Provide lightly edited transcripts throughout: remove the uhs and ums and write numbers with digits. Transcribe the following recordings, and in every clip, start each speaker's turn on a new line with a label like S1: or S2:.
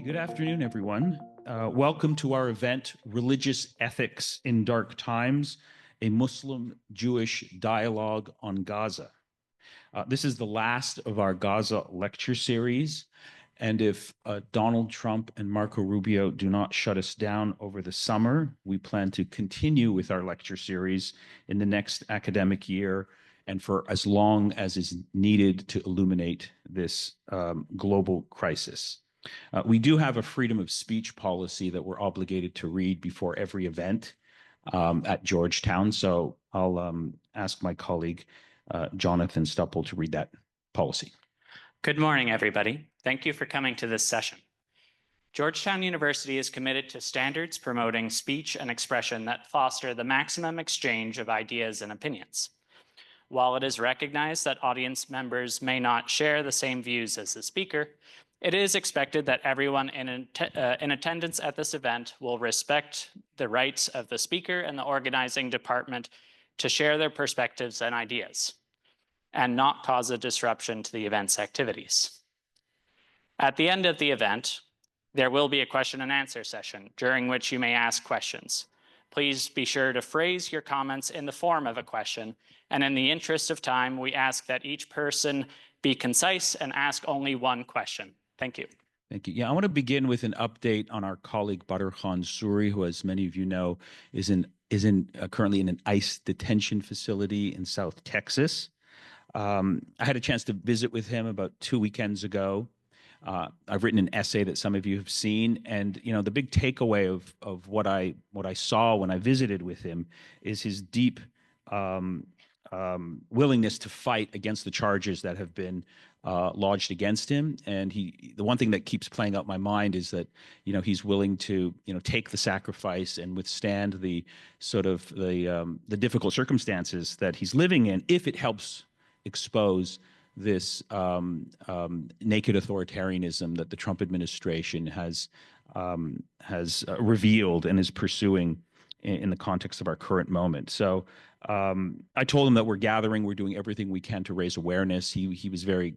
S1: Good afternoon, everyone. Welcome to our event, Religious Ethics in Dark Times, a Muslim-Jewish dialogue on Gaza. This is the last of our Gaza lecture series, and if Donald Trump and Marco Rubio do not shut us down over the summer, we plan to continue with our lecture series in the next academic year and for as long as is needed to illuminate this global crisis. We do have a freedom of speech policy that we're obligated to read before every event at Georgetown. So I'll ask my colleague, Jonathan Stupple, to read that policy.
S2: Good morning, everybody. Thank you for coming to this session. Georgetown University is committed to standards promoting speech and expression that foster the maximum exchange of ideas and opinions. While it is recognized that audience members may not share the same views as the speaker, it is expected that everyone in attendance at this event will respect the rights of the speaker and the organizing department to share their perspectives and ideas, and not cause a disruption to the event's activities. At the end of the event, there will be a question and answer session during which you may ask questions. Please be sure to phrase your comments in the form of a question, and in the interest of time, we ask that each person be concise and ask only one question. Thank you.
S1: Thank you. Yeah, I want to begin with an update on our colleague Badr Khan Suri, who, as many of you know, is currently in an ICE detention facility in South Texas. I had a chance to visit with him about 2 weekends ago. I've written an essay that some of you have seen, and the big takeaway of what I saw when I visited with him is his deep willingness to fight against the charges that have been lodged against him. And the one thing that keeps playing out my mind is that he's willing to take the sacrifice and withstand the sort of the difficult circumstances that he's living in if it helps expose this naked authoritarianism that the Trump administration has revealed and is pursuing in the context of our current moment. So I told him that we're gathering, we're doing everything we can to raise awareness. He was very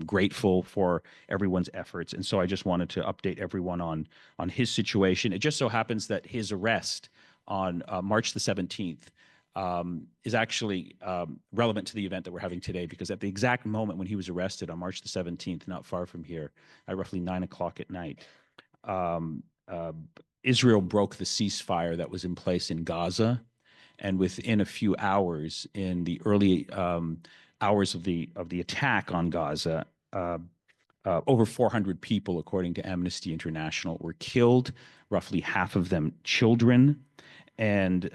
S1: grateful for everyone's efforts. And so I just wanted to update everyone on his situation. It just so happens that his arrest on March the 17th is actually relevant to the event that we're having today, because at the exact moment when he was arrested on March the 17th, not far from here, at roughly 9 o'clock at night, Israel broke the ceasefire that was in place in Gaza. And within a few hours, in the early hours of the attack on Gaza, over 400 people, according to Amnesty International, were killed, roughly half of them children. And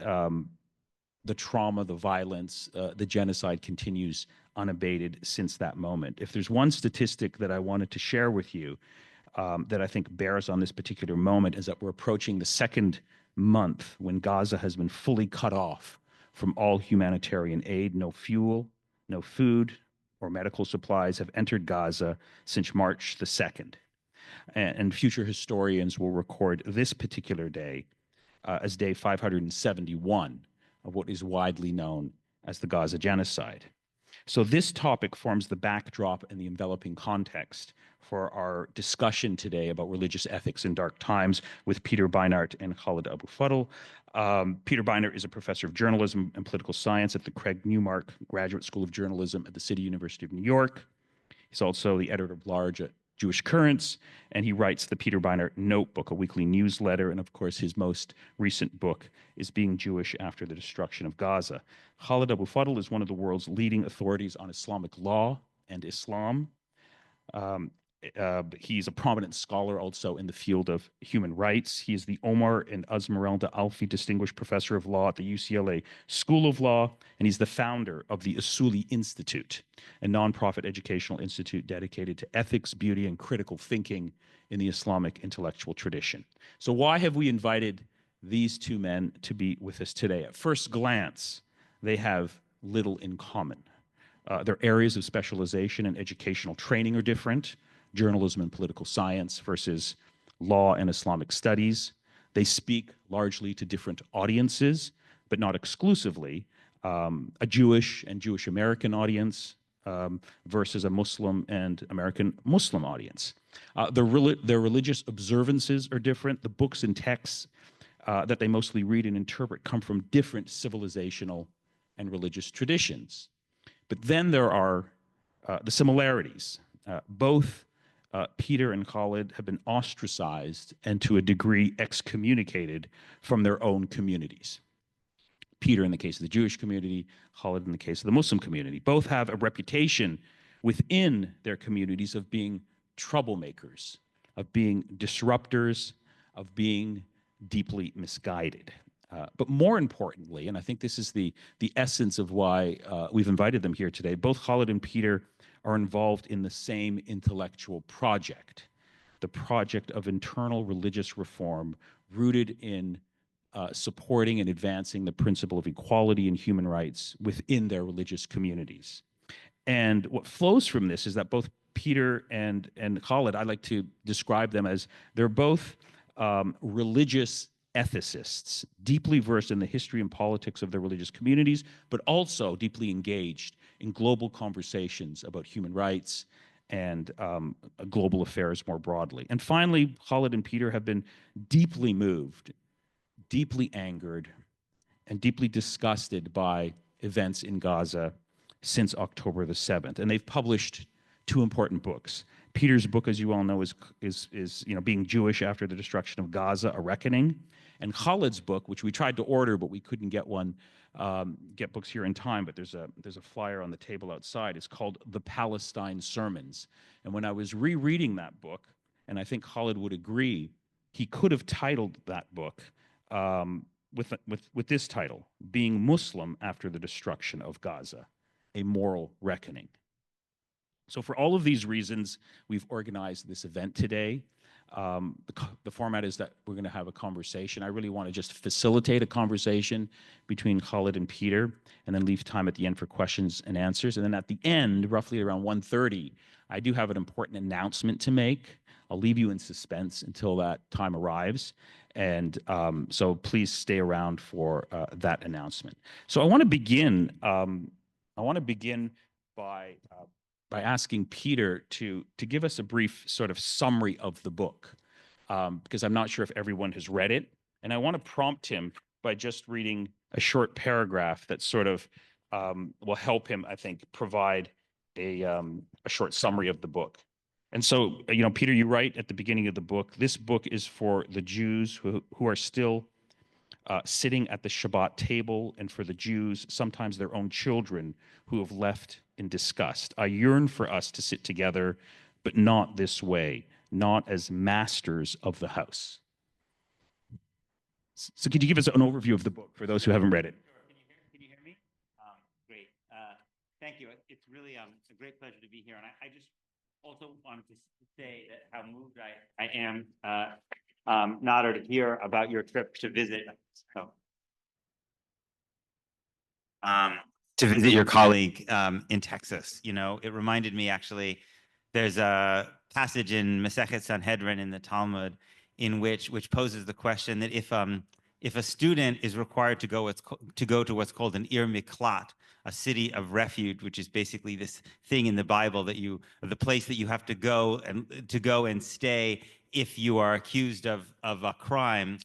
S1: the trauma, the violence, the genocide continues unabated since that moment. If there's one statistic that I wanted to share with you that I think bears on this particular moment, is that we're approaching the second month when Gaza has been fully cut off from all humanitarian aid. No fuel, no food, or medical supplies have entered Gaza since March the 2nd. And future historians will record this particular day as day 571 of what is widely known as the Gaza genocide. So this topic forms the backdrop and the enveloping context for our discussion today about religious ethics in dark times with Peter Beinart and Khaled Abou Fadl. Peter Beinart is a professor of journalism and political science at the Craig Newmark Graduate School of Journalism at the City University of New York. He's also the editor-at-large at Jewish Currents, and he writes the Peter Beinart Notebook, a weekly newsletter, and of course his most recent book is Being Jewish After the Destruction of Gaza. Khaled Abou Fadl is one of the world's leading authorities on Islamic law and Islam. He's a prominent scholar also in the field of human rights. He is the Omar and Esmeralda Alfi Distinguished Professor of Law at the UCLA School of Law, and he's the founder of the Usuli Institute, a nonprofit educational institute dedicated to ethics, beauty, and critical thinking in the Islamic intellectual tradition. So why have we invited these two men to be with us today? At first glance, they have little in common. Their areas of specialization and educational training are different. Journalism and political science versus law and Islamic studies. They speak largely to different audiences, but not exclusively. A Jewish and Jewish American audience, versus a Muslim and American Muslim audience. Their religious observances are different. The books and texts that they mostly read and interpret come from different civilizational and religious traditions. But then there are the similarities. Both Peter and Khaled have been ostracized and to a degree excommunicated from their own communities. Peter in the case of the Jewish community, Khaled in the case of the Muslim community. Both have a reputation within their communities of being troublemakers, of being disruptors, of being deeply misguided. But more importantly, and I think this is the essence of why we've invited them here today, both Khaled and Peter are involved in the same intellectual project, the project of internal religious reform rooted in supporting and advancing the principle of equality and human rights within their religious communities. And what flows from this is that both Peter and Khaled, I like to describe them as they're both religious ethicists, deeply versed in the history and politics of their religious communities, but also deeply engaged in global conversations about human rights and global affairs more broadly. And finally, Khaled and Peter have been deeply moved, deeply angered, and deeply disgusted by events in Gaza since October the 7th. And they've published two important books. Peter's book, as you all know, is Being Jewish After the Destruction of Gaza, A Reckoning. And Khaled's book, which we tried to order, but we couldn't get books here in time, but there's a flyer on the table outside. It's called The Palestine Sermons. And when I was rereading that book, and I think Khaled would agree, he could have titled that book with this title, Being Muslim After the Destruction of Gaza, A Moral Reckoning. So for all of these reasons, we've organized this event today. The format is that we're going to have a conversation. I really want to just facilitate a conversation between Khaled and Peter, and then leave time at the end for questions and answers. And then at the end, roughly around 1:30, I do have an important announcement to make. I'll leave you in suspense until that time arrives. And so please stay around for that announcement. So I want to begin. By asking Peter to give us a brief sort of summary of the book, because I'm not sure if everyone has read it. And I want to prompt him by just reading a short paragraph that sort of will help him, I think, provide a short summary of the book. And so, Peter, you write at the beginning of the book, this book is for the Jews who are still sitting at the Shabbat table, and for the Jews, sometimes their own children, who have left in disgust. I yearn for us to sit together, but not this way, not as masters of the house. So could you give us an overview of the book for those who haven't read it?
S3: Can you hear me? Great. Thank you. It's really a great pleasure to be here. And I just also wanted to say that how moved I am, Nader, to hear about your trip to visit. To visit your colleague in Texas. It reminded me, actually, there's a passage in Masechet Sanhedrin in the Talmud in which poses the question that if a student is required to go to what's called an ir miklat, a city of refuge, which is basically this thing in the Bible the place that you have to go and stay if you are accused of a crime,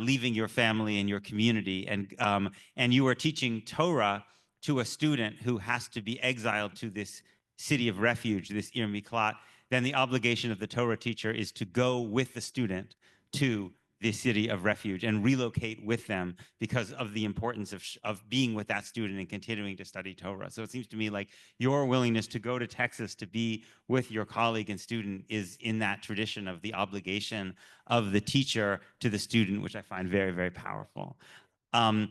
S3: leaving your family and your community, and you are teaching Torah to a student who has to be exiled to this city of refuge, this ir miklat, then the obligation of the Torah teacher is to go with the student to the city of refuge and relocate with them because of the importance of being with that student and continuing to study Torah. So it seems to me like your willingness to go to Texas to be with your colleague and student is in that tradition of the obligation of the teacher to the student, which I find very, very powerful. I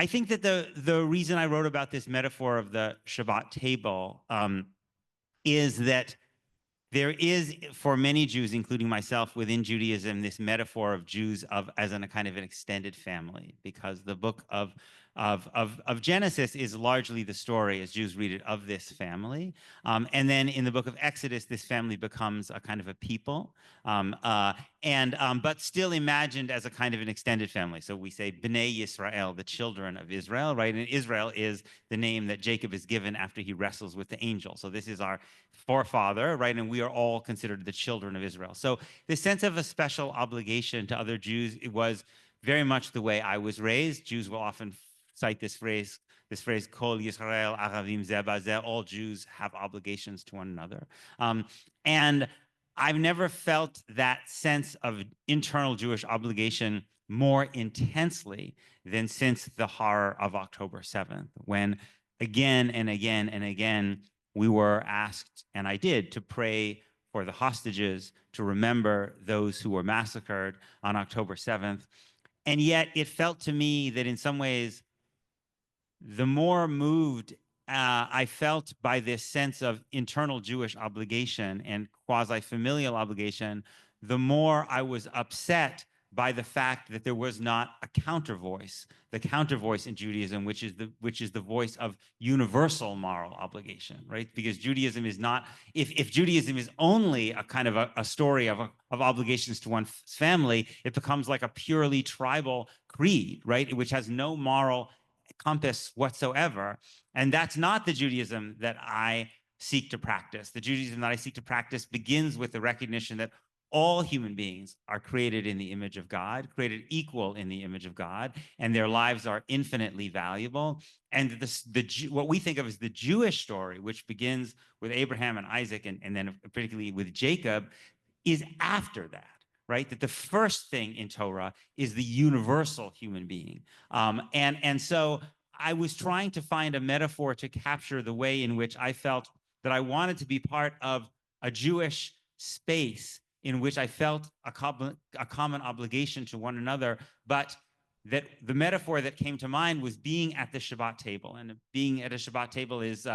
S3: think that the reason I wrote about this metaphor of the Shabbat table is that there is, for many Jews, including myself, within Judaism, this metaphor of Jews as in a kind of an extended family, because the book of of Genesis is largely the story, as Jews read it, of this family. And then in the book of Exodus, this family becomes a kind of a people, but still imagined as a kind of an extended family. So we say Bnei Yisrael, the children of Israel, right? And Israel is the name that Jacob is given after he wrestles with the angel. So this is our forefather, right? And we are all considered the children of Israel. So this sense of a special obligation to other Jews, it was very much the way I was raised. Jews will often cite this phrase, Kol Yisrael Aravim Zeh Bazeh, all Jews have obligations to one another. And I've never felt that sense of internal Jewish obligation more intensely than since the horror of October 7th, when again and again and again, we were asked, and I did, to pray for the hostages, to remember those who were massacred on October 7th. And yet it felt to me that in some ways, the more moved I felt by this sense of internal Jewish obligation and quasi-familial obligation, the more I was upset by the fact that there was not a counter voice, the counter voice in Judaism, which is the voice of universal moral obligation, right? Because Judaism is not, if Judaism is only a kind of a story of obligations to one's family, it becomes like a purely tribal creed, right? Which has no moral compass whatsoever. And that's not the Judaism that I seek to practice. The Judaism that I seek to practice begins with the recognition that all human beings are created in the image of God, created equal in the image of God, and their lives are infinitely valuable. And what we think of as the Jewish story, which begins with Abraham and Isaac, and then particularly with Jacob, is after that. Right? That the first thing in Torah is the universal human being. And so I was trying to find a metaphor to capture the way in which I felt that I wanted to be part of a Jewish space in which I felt a common obligation to one another, but that the metaphor that came to mind was being at the Shabbat table. And being at a Shabbat table is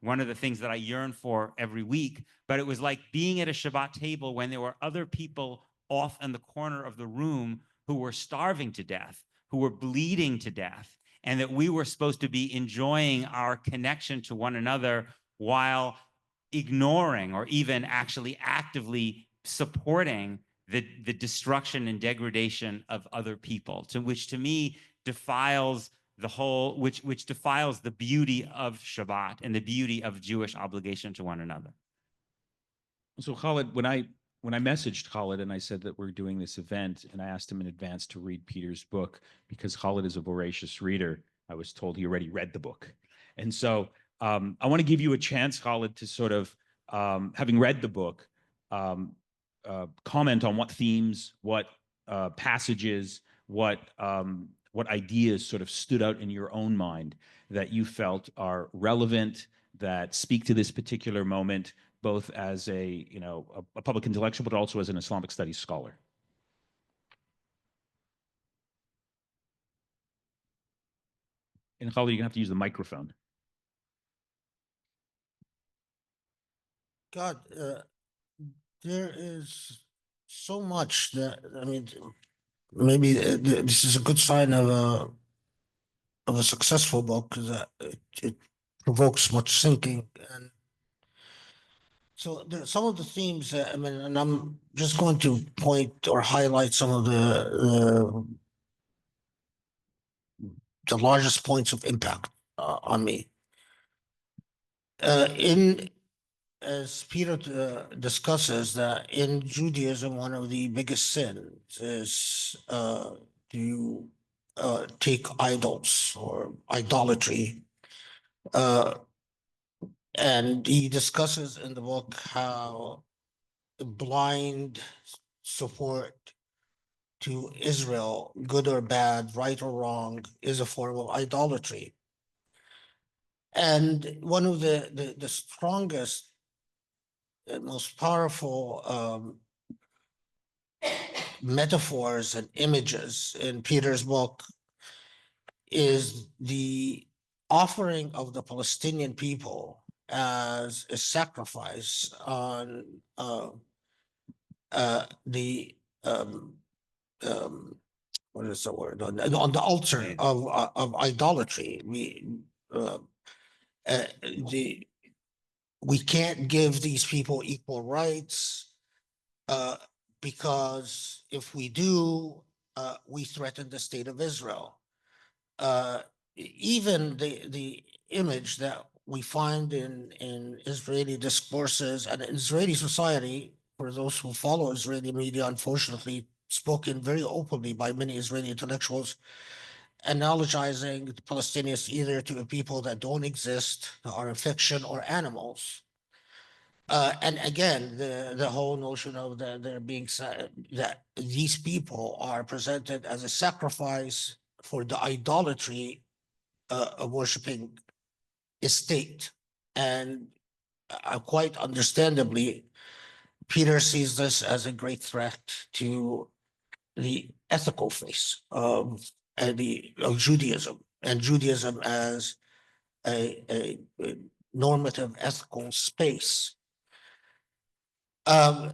S3: one of the things that I yearn for every week, but it was like being at a Shabbat table when there were other people off in the corner of the room who were starving to death, who were bleeding to death, and that we were supposed to be enjoying our connection to one another while ignoring or even actually actively supporting the destruction and degradation of other people, which to me defiles the whole, which defiles the beauty of Shabbat and the beauty of Jewish obligation to one another.
S1: So Khaled, when I messaged Khaled and I said that we're doing this event, and I asked him in advance to read Peter's book, because Khaled is a voracious reader, I was told he already read the book. And so I want to give you a chance, Khaled, to sort of, having read the book, comment on what themes, what passages, what ideas sort of stood out in your own mind that you felt are relevant, that speak to this particular moment, both as a public intellectual, but also as an Islamic studies scholar. And Khalid, you're gonna have to use the microphone.
S4: God, there is so much that, I mean, maybe this is a good sign of a successful book, that it provokes much thinking. And so some of the themes, I mean, and I'm just going to point or highlight some of the largest points of impact on me. As Peter discusses, that in Judaism, one of the biggest sins is to take idols or idolatry. And he discusses in the book how blind support to Israel, good or bad, right or wrong, is a form of idolatry. And one of the strongest and most powerful metaphors and images in Peter's book is the offering of the Palestinian people as a sacrifice on the what is the word, on the altar
S3: Right.
S4: of idolatry. Uh, uh, the we can't give these people equal rights, because if we do, we threaten the state of Israel. Even the image that we find in Israeli discourses and Israeli society, for those who follow Israeli media, unfortunately, spoken very openly by many Israeli intellectuals, analogizing the Palestinians either to a people that don't exist, are a fiction, or animals. And again, the whole notion of there being that these people are presented as a sacrifice for the idolatry of worshiping a state, and quite understandably, Peter sees this as a great threat to the ethical face of Judaism, and Judaism as a normative ethical space. I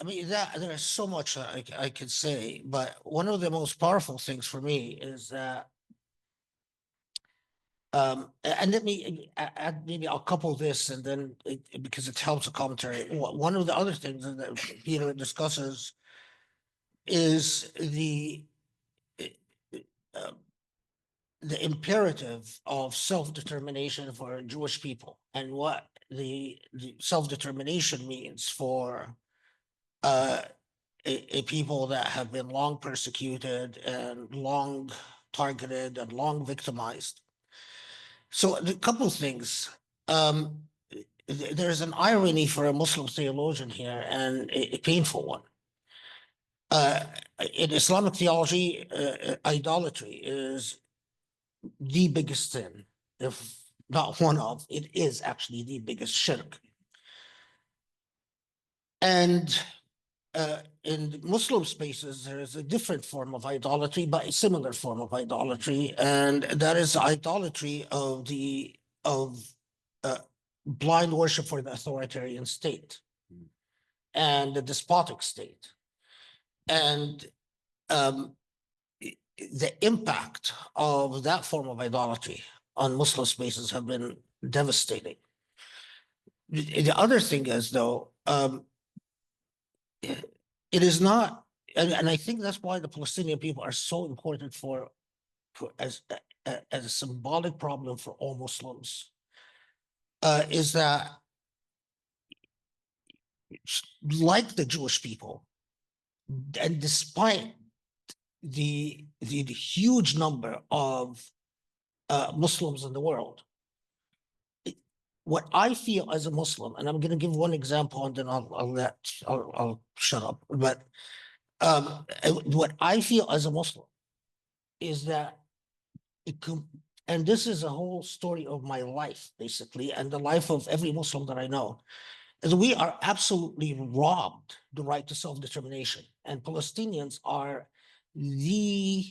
S4: mean, there's so much that I could say, but one of the most powerful things for me is that, and let me add, maybe I'll couple this and then because it helps the commentary. One of the other things that Peter discusses is uh, the imperative of self-determination for Jewish people, and what the self-determination means for a people that have been long persecuted and long targeted and long victimized. So a couple of things. There's an irony for a Muslim theologian here, and a painful one. In Islamic theology, idolatry is the biggest sin, if not one of. It is actually the biggest shirk. And in Muslim spaces, there is a different form of idolatry, but a similar form of idolatry, and that is idolatry of uh, blind worship for the authoritarian state and the despotic state. And the impact of that form of idolatry on Muslim spaces have been devastating. The other thing is, though, it is not, and I think that's why the Palestinian people are so important for as a symbolic problem for all Muslims, is that, like the Jewish people, and despite the huge number of Muslims in the world, what I feel as a Muslim, and I'm going to give one example, and then I'll shut up. But what I feel as a Muslim is that and this is a whole story of my life, basically, and the life of every Muslim that I know, is we are absolutely robbed the right to self-determination, and Palestinians are the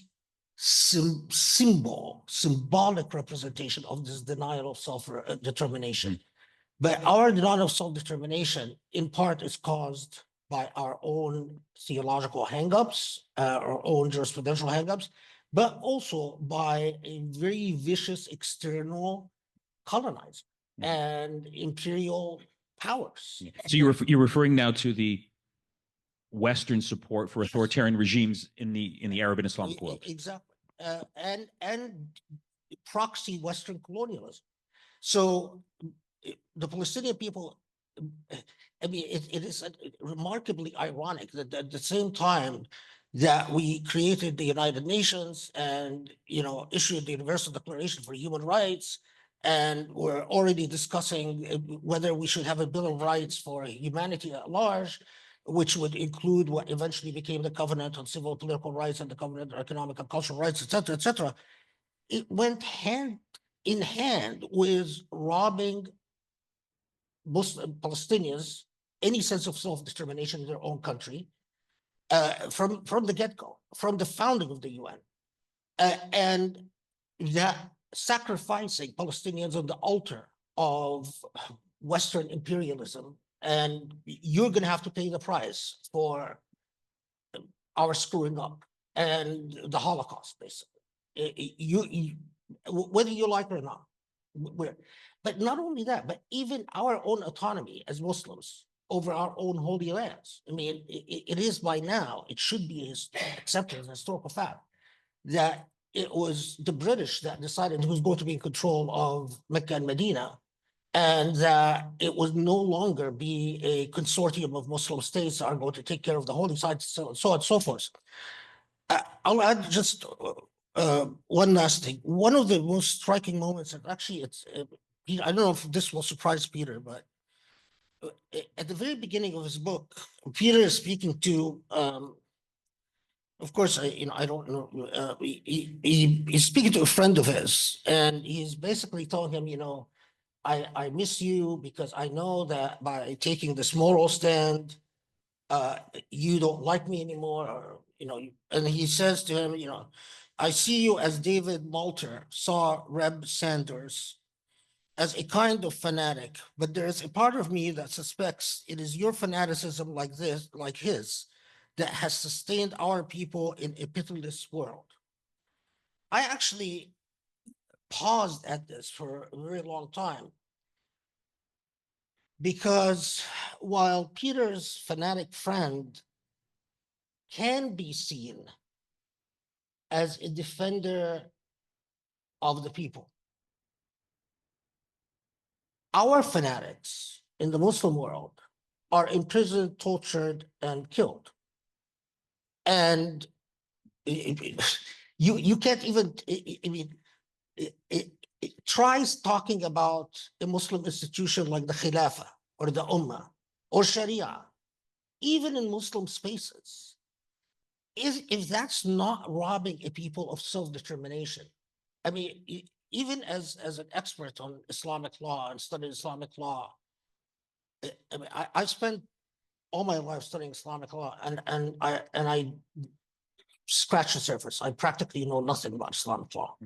S4: symbolic representation of this denial of self-determination. But our denial of self-determination, in part, is caused by our own theological hangups, our own jurisprudential hangups, but also by a very vicious external colonizer and imperial powers.
S1: So you're referring now to the Western support for authoritarian regimes in the Arab and Islamic world.
S4: Exactly, and proxy Western colonialism. So the Palestinian people, I mean, it is remarkably ironic that at the same time that we created the United Nations and, issued the Universal Declaration for Human Rights, and we're already discussing whether we should have a Bill of Rights for humanity at large, which would include what eventually became the Covenant on Civil and Political Rights and the Covenant on Economic and Cultural Rights, et cetera, et cetera. It went hand in hand with robbing Muslim Palestinians any sense of self-determination in their own country, from the get-go, from the founding of the UN, and that sacrificing Palestinians on the altar of Western imperialism, and you're going to have to pay the price for our screwing up. and the Holocaust, basically. Whether you like it or not. But not only that, but even our own autonomy as Muslims over our own holy lands. I mean, it is by now, it should be accepted as a historical fact that it was the British that decided who's going to be in control of Mecca and Medina, and that it would no longer be a consortium of Muslim states that are going to take care of the holy sites, so on and so forth. I'll add just one last thing. One of the most striking moments, and actually it's, I don't know if this will surprise Peter, but at the very beginning of his book, Peter is speaking to, of course, I don't know, he's speaking to a friend of his, and he's basically telling him, I miss you because I know that by taking this moral stand, you don't like me anymore, or, and he says to him, I see you as David Malter saw Reb Sanders, as a kind of fanatic, but there is a part of me that suspects it is your fanaticism like his, that has sustained our people in a pitiless world. I actually paused at this for a very long time, because while Peter's fanatic friend can be seen as a defender of the people, our fanatics in the Muslim world are imprisoned, tortured, and killed. And you can't even, it tries talking about a Muslim institution like the Khilafah or the Ummah or Sharia, even in Muslim spaces. If that's not robbing a people of self-determination, I mean, even as an expert on Islamic law and studying Islamic law, I mean, I spent all my life studying Islamic law, and I scratch the surface. I practically know nothing about Islamic law.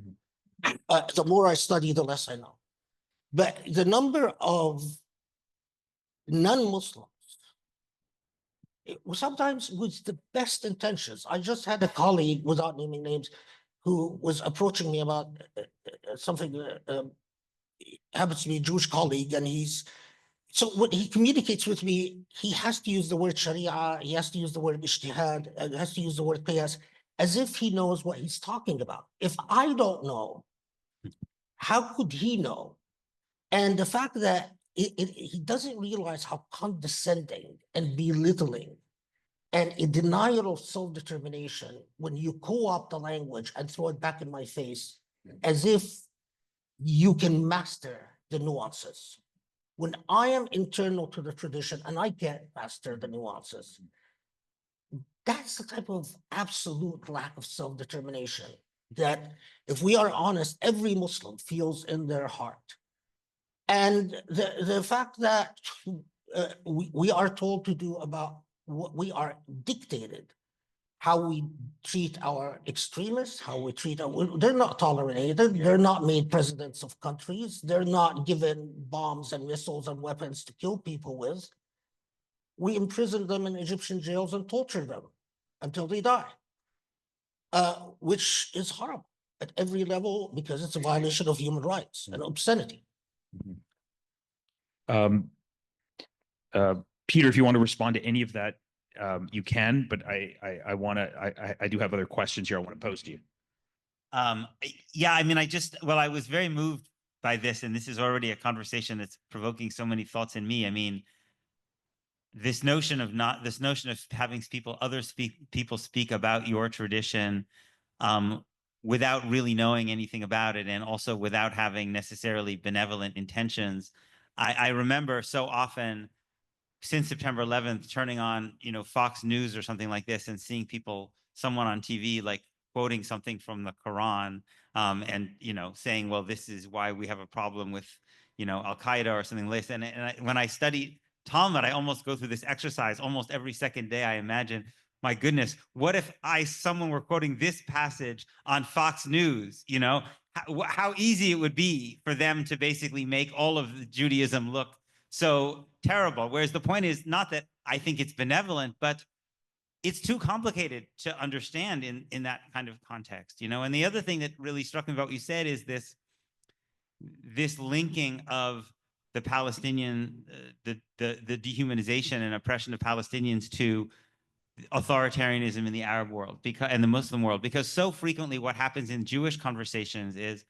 S4: The more I study, the less I know. But the number of non-Muslims, sometimes with the best intentions. I just had a colleague, without naming names, who was approaching me about something happens to be a Jewish colleague, and so when he communicates with me, he has to use the word Sharia, he has to use the word Ijtihad, and has to use the word Qiyas, as if he knows what he's talking about. If I don't know, how could he know? And the fact that he doesn't realize how condescending and belittling and a denial of self-determination when you co-opt the language and throw it back in my face as if you can master the nuances. When I am internal to the tradition and I can't master the nuances, that's the type of absolute lack of self-determination that, if we are honest, every Muslim feels in their heart. And the fact that we are told to do about what we are dictated, how we treat our extremists, how we treat they're not tolerated, they're not made presidents of countries, they're not given bombs and missiles and weapons to kill people with. We imprison them in Egyptian jails and torture them until they die, which is horrible at every level because it's a violation of human rights and obscenity.
S1: Peter, if you want to respond to any of that, you can, but I do have other questions here I want to pose to you.
S3: Yeah, I mean, I was very moved by this, and this is already a conversation that's provoking so many thoughts in me. I mean, this notion of having people speak about your tradition without really knowing anything about it, and also without having necessarily benevolent intentions. I remember so often since September 11th, turning on, Fox News or something like this and seeing someone on TV, like quoting something from the Quran, and, saying, well, this is why we have a problem with, Al-Qaeda or something like this. And when I study Talmud, I almost go through this exercise almost every second day. I imagine, my goodness, what if someone were quoting this passage on Fox News, how easy it would be for them to basically make all of Judaism look so terrible. Whereas the point is not that I think it's benevolent, but it's too complicated to understand in that kind of context, you know. And the other thing that really struck me about what you said is this linking of the Palestinian, the dehumanization and oppression of Palestinians to authoritarianism in the Arab world and the Muslim world, because so frequently what happens in Jewish conversations is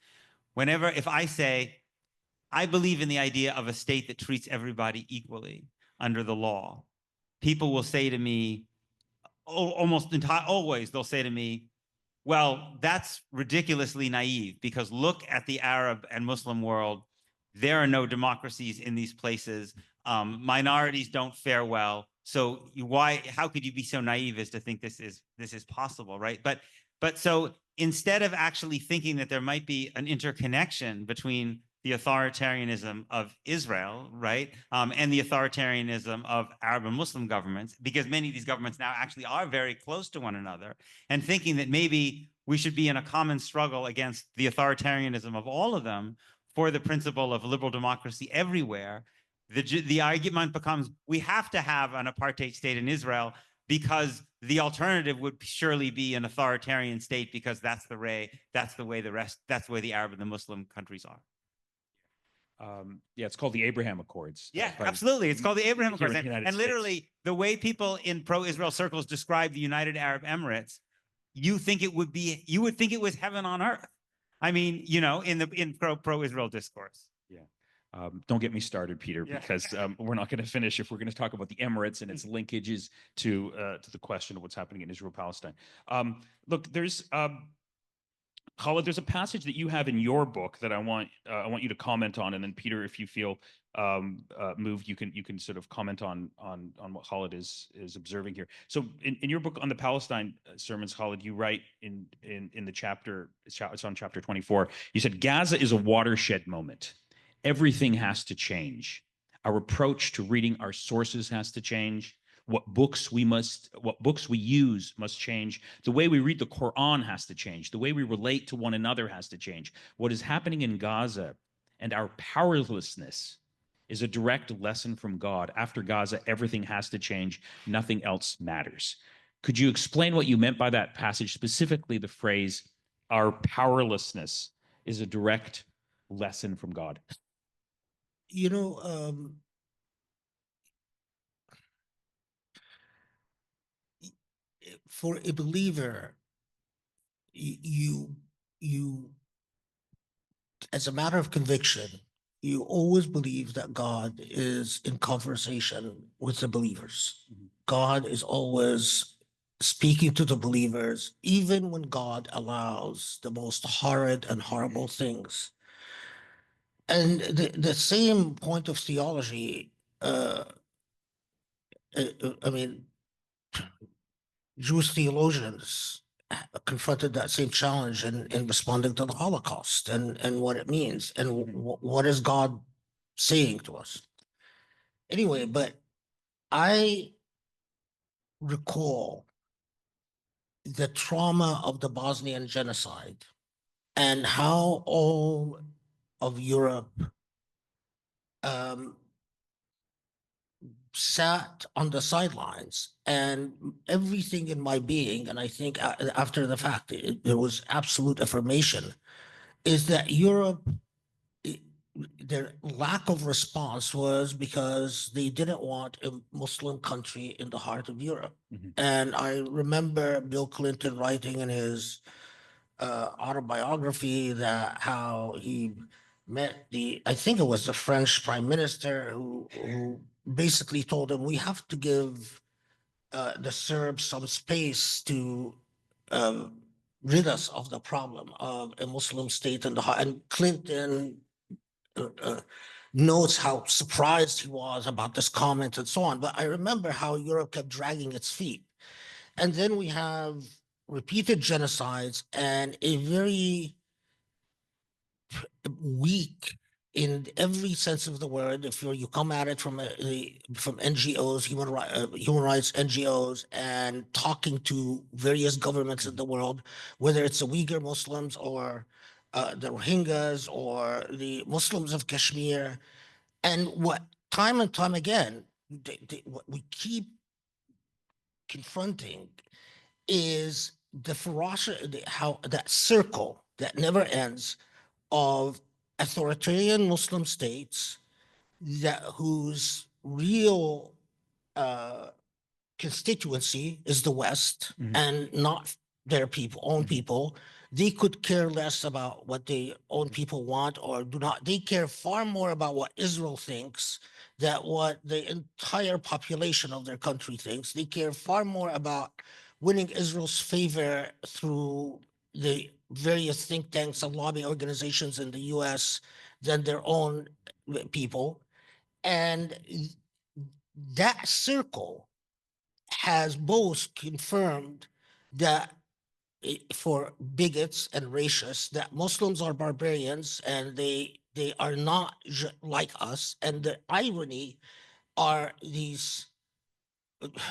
S3: if I say, I believe in the idea of a state that treats everybody equally under the law, people will say to me, always, they'll say to me, well, that's ridiculously naive, because look at the Arab and Muslim world. There are no democracies in these places. Minorities don't fare well. So how could you be so naive as to think this is possible, right? But so instead of actually thinking that there might be an interconnection between the authoritarianism of Israel, right, and the authoritarianism of Arab and Muslim governments, because many of these governments now actually are very close to one another, and thinking that maybe we should be in a common struggle against the authoritarianism of all of them for the principle of liberal democracy everywhere, the argument becomes, we have to have an apartheid state in Israel, because the alternative would surely be an authoritarian state, because that's the way the Arab and the Muslim countries are.
S1: Yeah, it's called the Abraham Accords.
S3: Yeah, absolutely. It's called the Abraham Accords. And literally, the way people in pro-Israel circles describe the United Arab Emirates, you would think it was heaven on earth. I mean, you know, in pro-Israel discourse.
S1: Yeah. Don't get me started, Peter, because we're not going to finish if we're going to talk about the Emirates and its linkages to the question of what's happening in Israel-Palestine. Look, Khaled, there's a passage that you have in your book that I want you to comment on, and then Peter, if you feel moved, you can sort of comment on what Khaled is observing here. So in your book on the Palestine sermons, Khaled, you write in the chapter, it's on chapter 24, you said, Gaza is a watershed moment. Everything has to change. Our approach to reading our sources has to change. What books we use must change. The way we read the Quran has to change. The way we relate to one another has to change. What is happening in Gaza and our powerlessness is a direct lesson from God. After Gaza, everything has to change. Nothing else matters. Could you explain what you meant by that passage, specifically the phrase, our powerlessness is a direct lesson from God?
S4: You know, for a believer, you, as a matter of conviction, you always believe that God is in conversation with the believers. God is always speaking to the believers, even when God allows the most horrid and horrible things. And the same point of theology, I mean, Jewish theologians confronted that same challenge in responding to the Holocaust and what it means and what is God saying to us. Anyway, but I recall the trauma of the Bosnian genocide and how all of Europe sat on the sidelines, and everything in my being, and I think after the fact, there was absolute affirmation, is that Europe, their lack of response was because they didn't want a Muslim country in the heart of Europe. And I remember Bill Clinton writing in his autobiography that how he met I think it was the French prime minister who basically told him, we have to give the Serbs some space to rid us of the problem of a Muslim state in the heart. And Clinton notes how surprised he was about this comment and so on. But I remember how Europe kept dragging its feet. And then we have repeated genocides and a very weak, in every sense of the word, if you come at it from NGOs, human rights NGOs, and talking to various governments in the world, whether it's the Uyghur Muslims or the Rohingyas or the Muslims of Kashmir, and what time and time again, what we keep confronting is the ferocity, how that circle that never ends of authoritarian Muslim states that whose real constituency is the West and not their people, own people. They could care less about what their own people want or do not. They care far more about what Israel thinks than what the entire population of their country thinks. They care far more about winning Israel's favor through the various think tanks and lobbying organizations in the US than their own people. And that circle has both confirmed that for bigots and racists that Muslims are barbarians and they are not like us. And the irony are these,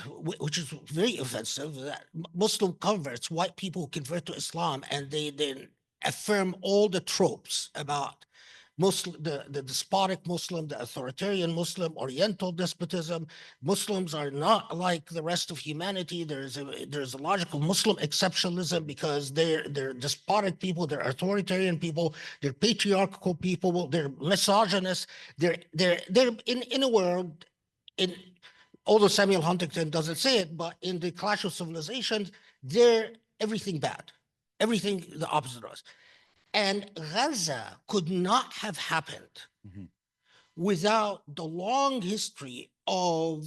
S4: which is very offensive, that Muslim converts, white people who convert to Islam, and they then affirm all the tropes about Muslim, the despotic Muslim, the authoritarian Muslim, Oriental despotism. Muslims are not like the rest of humanity. There's a logical Muslim exceptionalism because they're despotic people, they're authoritarian people, they're patriarchal people, they're misogynist. They're in a world, in although Samuel Huntington doesn't say it, but in the Clash of Civilizations, they're everything bad, everything the opposite of us. And Gaza could not have happened without the long history of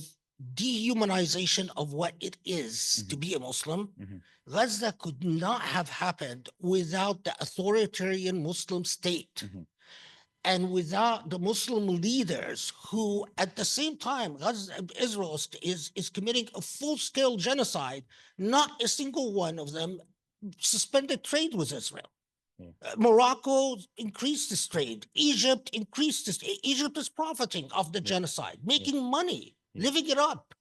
S4: dehumanization of what it is to be a Muslim. Gaza could not have happened without the authoritarian Muslim state and without the Muslim leaders who, at the same time, Israel is committing a full-scale genocide. Not a single one of them suspended trade with Israel. Morocco increased its trade. Egypt increased its. Egypt is profiting off the genocide, making money, living it up.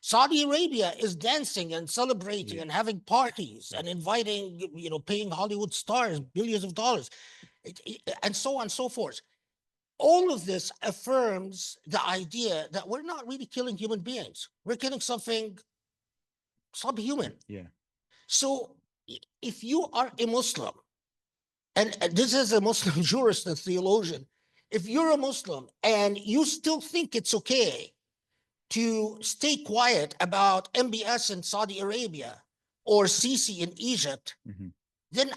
S4: Saudi Arabia is dancing and celebrating and having parties and inviting, paying Hollywood stars billions of dollars, and so on and so forth. All of this affirms the idea that we're not really killing human beings. We're killing something subhuman. So if you are a Muslim, and this is a Muslim jurist and theologian, if you're a Muslim and you still think it's okay to stay quiet about MBS in Saudi Arabia or Sisi in Egypt, then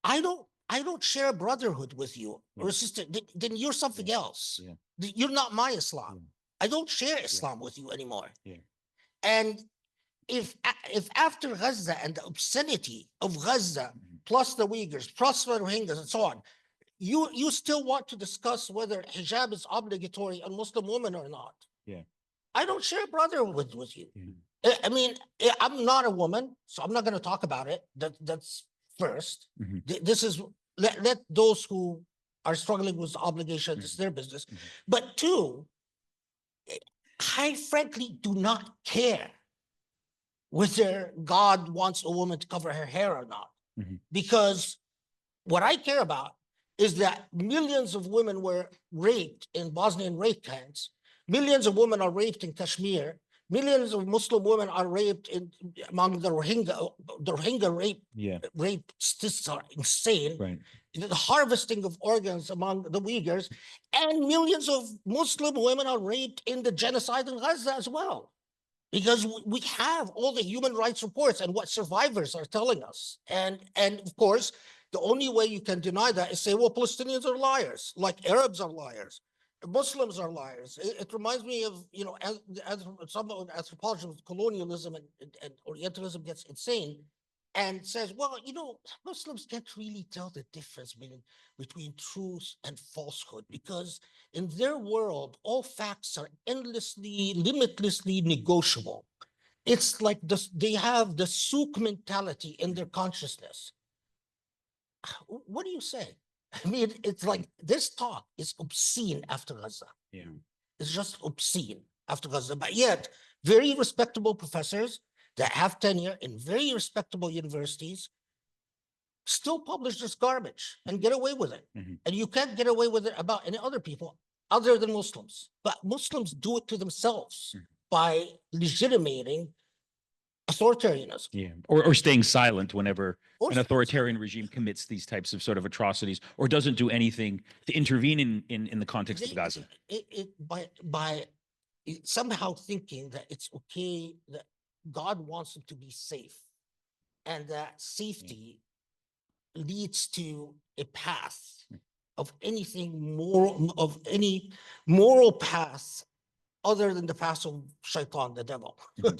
S4: I don't share a brotherhood with you or a sister. Then you're something else. You're not my Islam. I don't share Islam with you anymore. And if after Gaza and the obscenity of Gaza, plus the Uyghurs, plus the Rohingyas, and so on, you still want to discuss whether hijab is obligatory on Muslim women or not. I don't share brotherhood with you. I mean, I'm not a woman, so I'm not going to talk about it. That's first. This is, let those who are struggling with obligations, it's their business. But two, I frankly do not care whether God wants a woman to cover her hair or not. Because what I care about is that millions of women were raped in Bosnian rape camps. Millions of women are raped in Kashmir. Millions of Muslim women are raped among the Rohingya. The Rohingya rape statistics are insane. The harvesting of organs among the Uyghurs, and millions of Muslim women are raped in the genocide in Gaza as well. Because we have all the human rights reports and what survivors are telling us. And of course, the only way you can deny that is say, well, Palestinians are liars, like Arabs are liars, Muslims are liars. It reminds me of, as some anthropology of colonialism and Orientalism gets insane and says, well, Muslims can't really tell the difference between truth and falsehood because in their world, all facts are endlessly, limitlessly negotiable. It's like they have the souk mentality in their consciousness. What do you say? I mean, it's like this talk is obscene after Gaza. It's just obscene after Gaza. But yet, very respectable professors that have tenure in very respectable universities still publish this garbage and get away with it. And you can't get away with it about any other people other than Muslims. But Muslims do it to themselves by legitimating authoritarianism.
S1: Yeah. Or staying silent whenever
S4: Or
S1: an authoritarian regime commits these types of sort of atrocities or doesn't do anything to intervene in the context of Gaza.
S4: By somehow thinking that it's okay, that God wants them to be safe, and that safety leads to a path of anything moral, of any moral path other than the path of shaitan, the devil.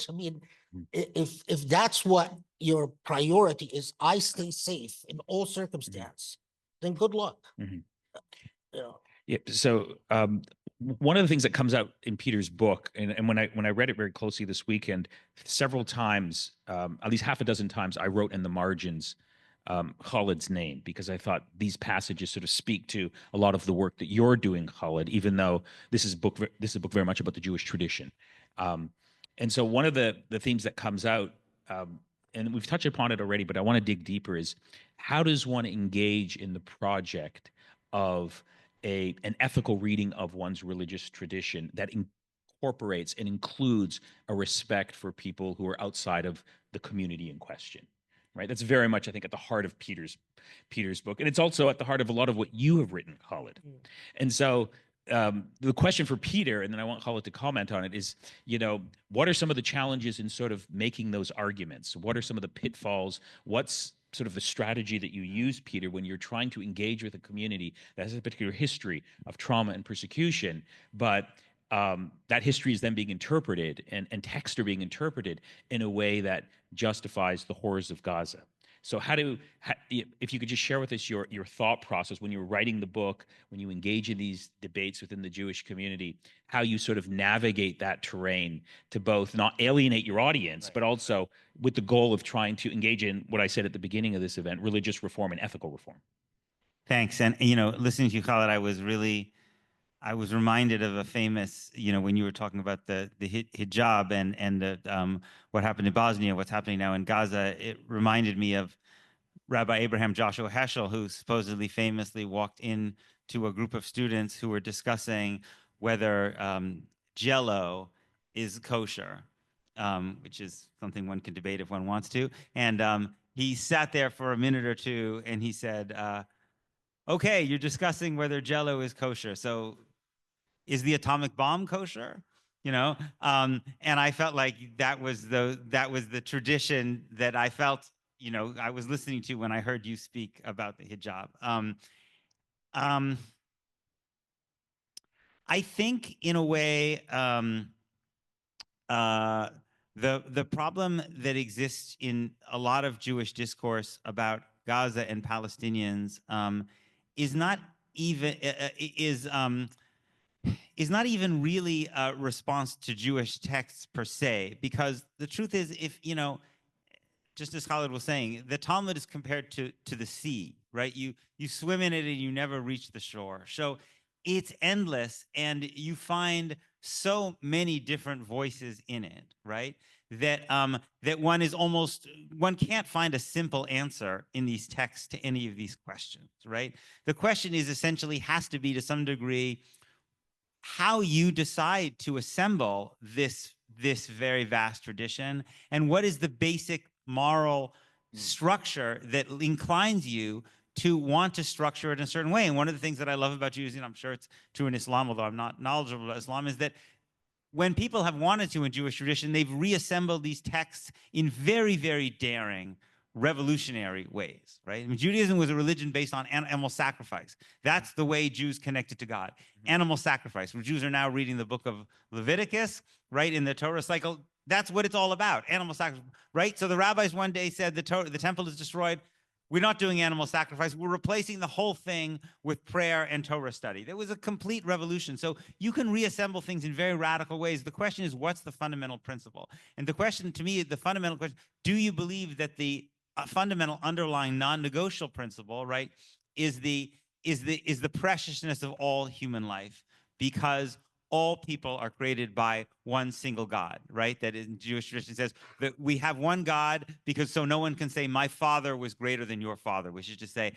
S4: I mean, if that's what your priority is, I stay safe in all circumstance, then good luck.
S1: Mhm.
S4: You know,
S1: Yeah. So one of the things that comes out in Peter's book, and when I read it very closely this weekend, several times, at least half a dozen times, I wrote in the margins Khaled's name because I thought these passages sort of speak to a lot of the work that you're doing, Khaled, even though this is a book very much about the Jewish tradition. And so one of the themes that comes out, and we've touched upon it already, but I want to dig deeper, is how does one engage in the project of an ethical reading of one's religious tradition that incorporates and includes a respect for people who are outside of the community in question, right? That's very much, I think, at the heart of Peter's book, and it's also at the heart of a lot of what you have written, Khaled. And so the question for Peter, and then I want Khaled to comment on it, is, what are some of the challenges in sort of making those arguments? What are some of the pitfalls? What's sort of the strategy that you use, Peter, when you're trying to engage with a community that has a particular history of trauma and persecution, but that history is then being interpreted and texts are being interpreted in a way that justifies the horrors of Gaza. So if you could just share with us your thought process when you're writing the book, when you engage in these debates within the Jewish community, how you sort of navigate that terrain to both not alienate your audience, but also with the goal of trying to engage in what I said at the beginning of this event, religious reform and ethical reform.
S3: Thanks. And, listening to you, Khaled, I was reminded of a famous, when you were talking about the hijab and the, what happened in Bosnia, what's happening now in Gaza, it reminded me of Rabbi Abraham Joshua Heschel, who supposedly famously walked into a group of students who were discussing whether Jell-O is kosher, which is something one can debate if one wants to. And he sat there for a minute or two and he said, okay, you're discussing whether Jell-O is kosher. So is the atomic bomb kosher? And I felt like that was the tradition that I felt, I was listening to when I heard you speak about the hijab. I think in a way, the problem that exists in a lot of Jewish discourse about Gaza and Palestinians is not even really a response to Jewish texts per se, because the truth is, if just as Khaled was saying, the Talmud is compared to the sea, right? You swim in it and you never reach the shore. So it's endless, and you find so many different voices in it, right? That one can't find a simple answer in these texts to any of these questions, right? The question is essentially has to be, to some degree, how you decide to assemble this very vast tradition, and what is the basic moral structure that inclines you to want to structure it in a certain way. And one of the things that I love about Jews, and I'm sure it's true in Islam, although I'm not knowledgeable about Islam, is that when people have wanted to in Jewish tradition, they've reassembled these texts in very, very daring, revolutionary ways, right? I mean, Judaism was a religion based on animal sacrifice. That's the way Jews connected to God. Animal sacrifice. When Jews are now reading the book of Leviticus, right, in the Torah cycle, that's what it's all about, animal sacrifice, right? So the rabbis one day said the temple is destroyed. We're not doing animal sacrifice. We're replacing the whole thing with prayer and Torah study. There was a complete revolution. So you can reassemble things in very radical ways. The question is, what's the fundamental principle? And the question, to me, the fundamental question, do you believe that the fundamental underlying non-negotiable principle, right, is the preciousness of all human life? Because all people are created by one single God, right? That in Jewish tradition says that we have one God because so no one can say my father was greater than your father, which is to say,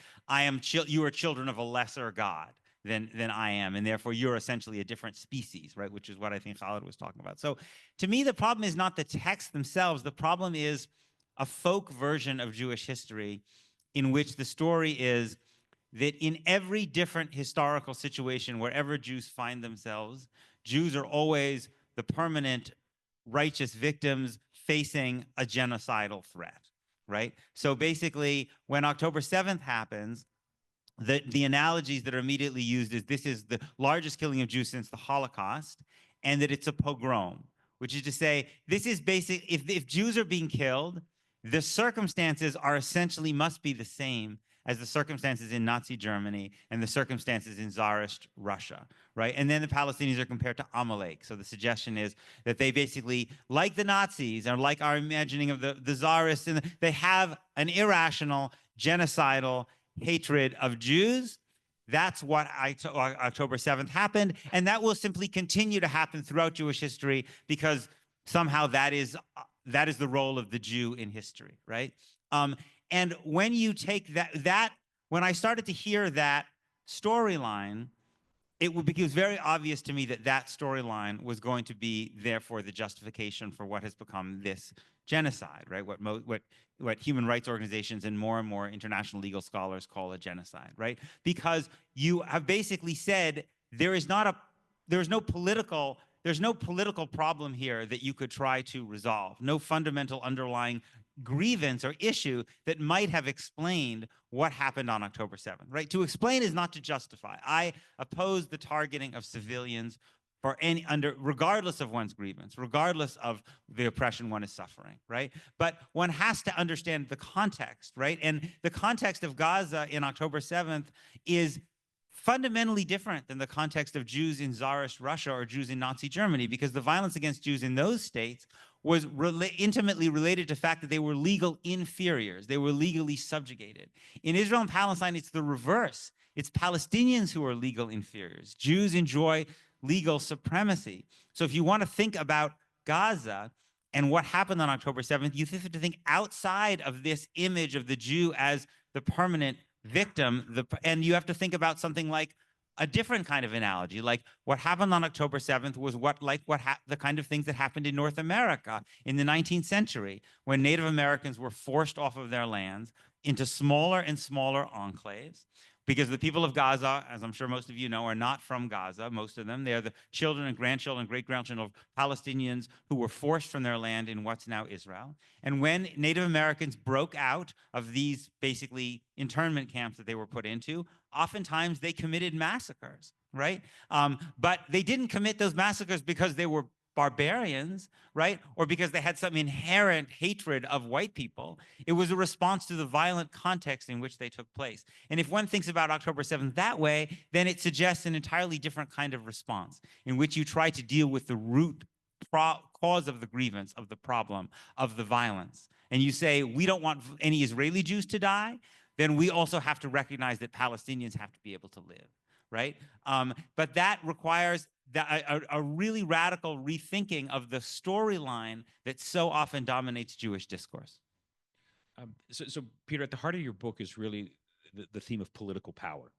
S3: you are children of a lesser God. than I am, and therefore you're essentially a different species, right? Which is what I think Khaled was talking about. So to me, the problem is not the texts themselves. The problem is a folk version of Jewish history in which the story is that in every different historical situation, wherever Jews find themselves, Jews are always the permanent righteous victims facing a genocidal threat, right? So basically, when October 7th happens, the analogies that are immediately used is this is the largest killing of Jews since the Holocaust, and that it's a pogrom, which is to say, this is basic. If Jews are being killed, the circumstances are essentially must be the same as the circumstances in Nazi Germany and the circumstances in Tsarist Russia, right? And then the Palestinians are compared to Amalek. So the suggestion is that they basically, like the Nazis, or like our imagining of the Tsarists, and they have an irrational, genocidal hatred of Jews. That's what October 7th happened, and that will simply continue to happen throughout Jewish history because somehow that is the role of the Jew in history, right? And when you take that when I started to hear that storyline, it was very obvious to me that that storyline was going to be therefore the justification for what has become this genocide, right? What human rights organizations and more international legal scholars call a genocide, right? Because you have basically said there's no political problem here that you could try to resolve, no fundamental underlying grievance or issue that might have explained what happened on October 7th, right? To explain is not to justify. I oppose the targeting of civilians for regardless of one's grievance, regardless of the oppression one is suffering, right? But one has to understand the context, right? And the context of Gaza in October 7th is fundamentally different than the context of Jews in Tsarist Russia or Jews in Nazi Germany, because the violence against Jews in those states was intimately related to the fact that they were legal inferiors. They were legally subjugated. In Israel and Palestine, it's the reverse. It's Palestinians who are legal inferiors. Jews enjoy legal supremacy. So if you want to think about Gaza and what happened on October 7th, you have to think outside of this image of the Jew as the permanent victim, and you have to think about something like a different kind of analogy, like what happened on October 7th was the kind of things that happened in North America in the 19th century, when Native Americans were forced off of their lands into smaller and smaller enclaves, because the people of Gaza, as I'm sure most of you know, are not from Gaza, most of them. They're the children and grandchildren, great-grandchildren of Palestinians who were forced from their land in what's now Israel. And when Native Americans broke out of these basically internment camps that they were put into, oftentimes they committed massacres, right? But they didn't commit those massacres because they were barbarians, right? Or because they had some inherent hatred of white people. It was a response to the violent context in which they took place. And if one thinks about October 7th that way, then it suggests an entirely different kind of response in which you try to deal with the root cause of the grievance, of the problem, of the violence. And you say, we don't want any Israeli Jews to die, then we also have to recognize that Palestinians have to be able to live, right? But that requires a really radical rethinking of the storyline that so often dominates Jewish discourse.
S1: So, Peter, at the heart of your book is really the theme of political power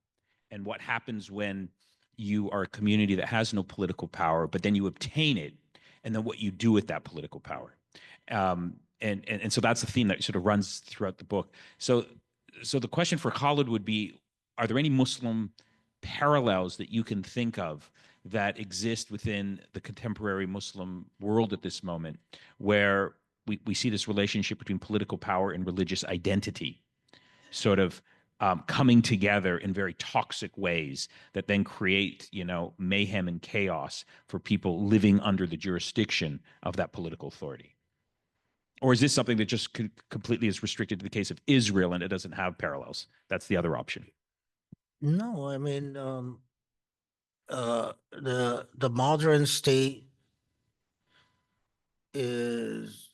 S1: and what happens when you are a community that has no political power, but then you obtain it, and then what you do with that political power. And so that's the theme that sort of runs throughout the book. So the question for Khaled would be, are there any Muslim parallels that you can think of that exist within the contemporary Muslim world at this moment, where we see this relationship between political power and religious identity sort of coming together in very toxic ways that then create, mayhem and chaos for people living under the jurisdiction of that political authority? Or is this something that just completely is restricted to the case of Israel and it doesn't have parallels? That's the other option.
S4: No, I mean, the modern state is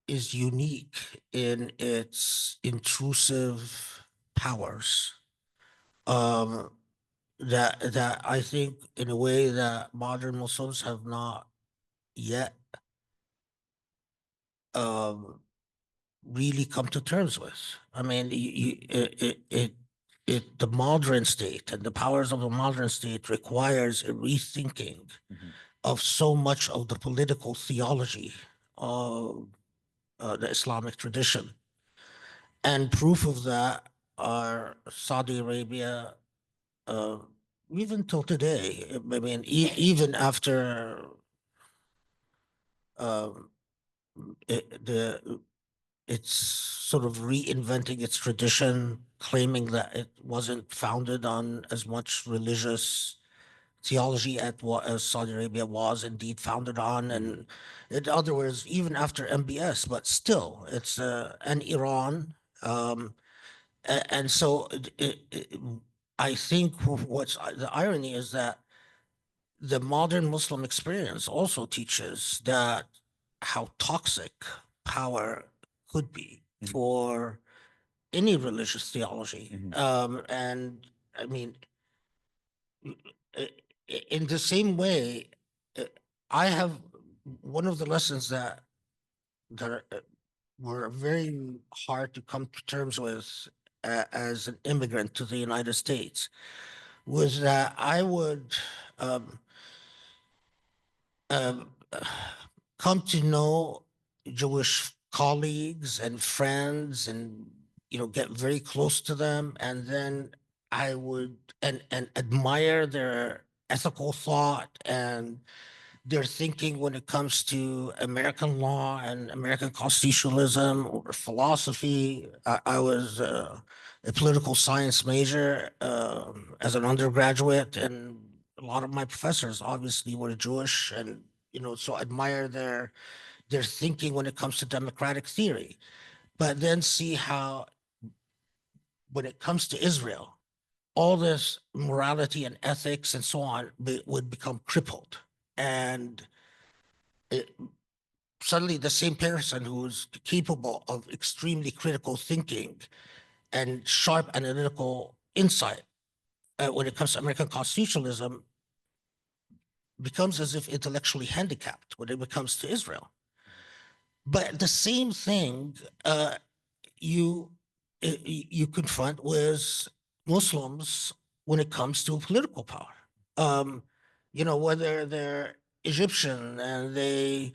S4: unique in its intrusive powers. That I think in a way that modern Muslims have not yet really come to terms with. I mean, the modern state and the powers of the modern state requires a rethinking of so much of the political theology of the Islamic tradition. And proof of that are Saudi Arabia, uh, even till today. I mean, even after um, it's sort of reinventing its tradition, claiming that it wasn't founded on as much religious theology as Saudi Arabia was indeed founded on. And in other words, even after MBS, but still, it's and Iran. And so I think what's the irony is that the modern Muslim experience also teaches that how toxic power could be for any religious theology. And I mean, in the same way, I have one of the lessons that were very hard to come to terms with as an immigrant to the United States was that I would um, come to know Jewish colleagues and friends and get very close to them, and then I would and admire their ethical thought and their thinking when it comes to American law and American constitutionalism or philosophy. I was a political science major as an undergraduate, and a lot of my professors obviously were Jewish, and so I admire their thinking when it comes to democratic theory. But then see how when it comes to Israel, all this morality and ethics and so on would become crippled. And suddenly the same person who's capable of extremely critical thinking and sharp analytical insight when it comes to American constitutionalism becomes as if intellectually handicapped when it comes to Israel. But the same thing you confront with Muslims when it comes to political power. Whether they're Egyptian and they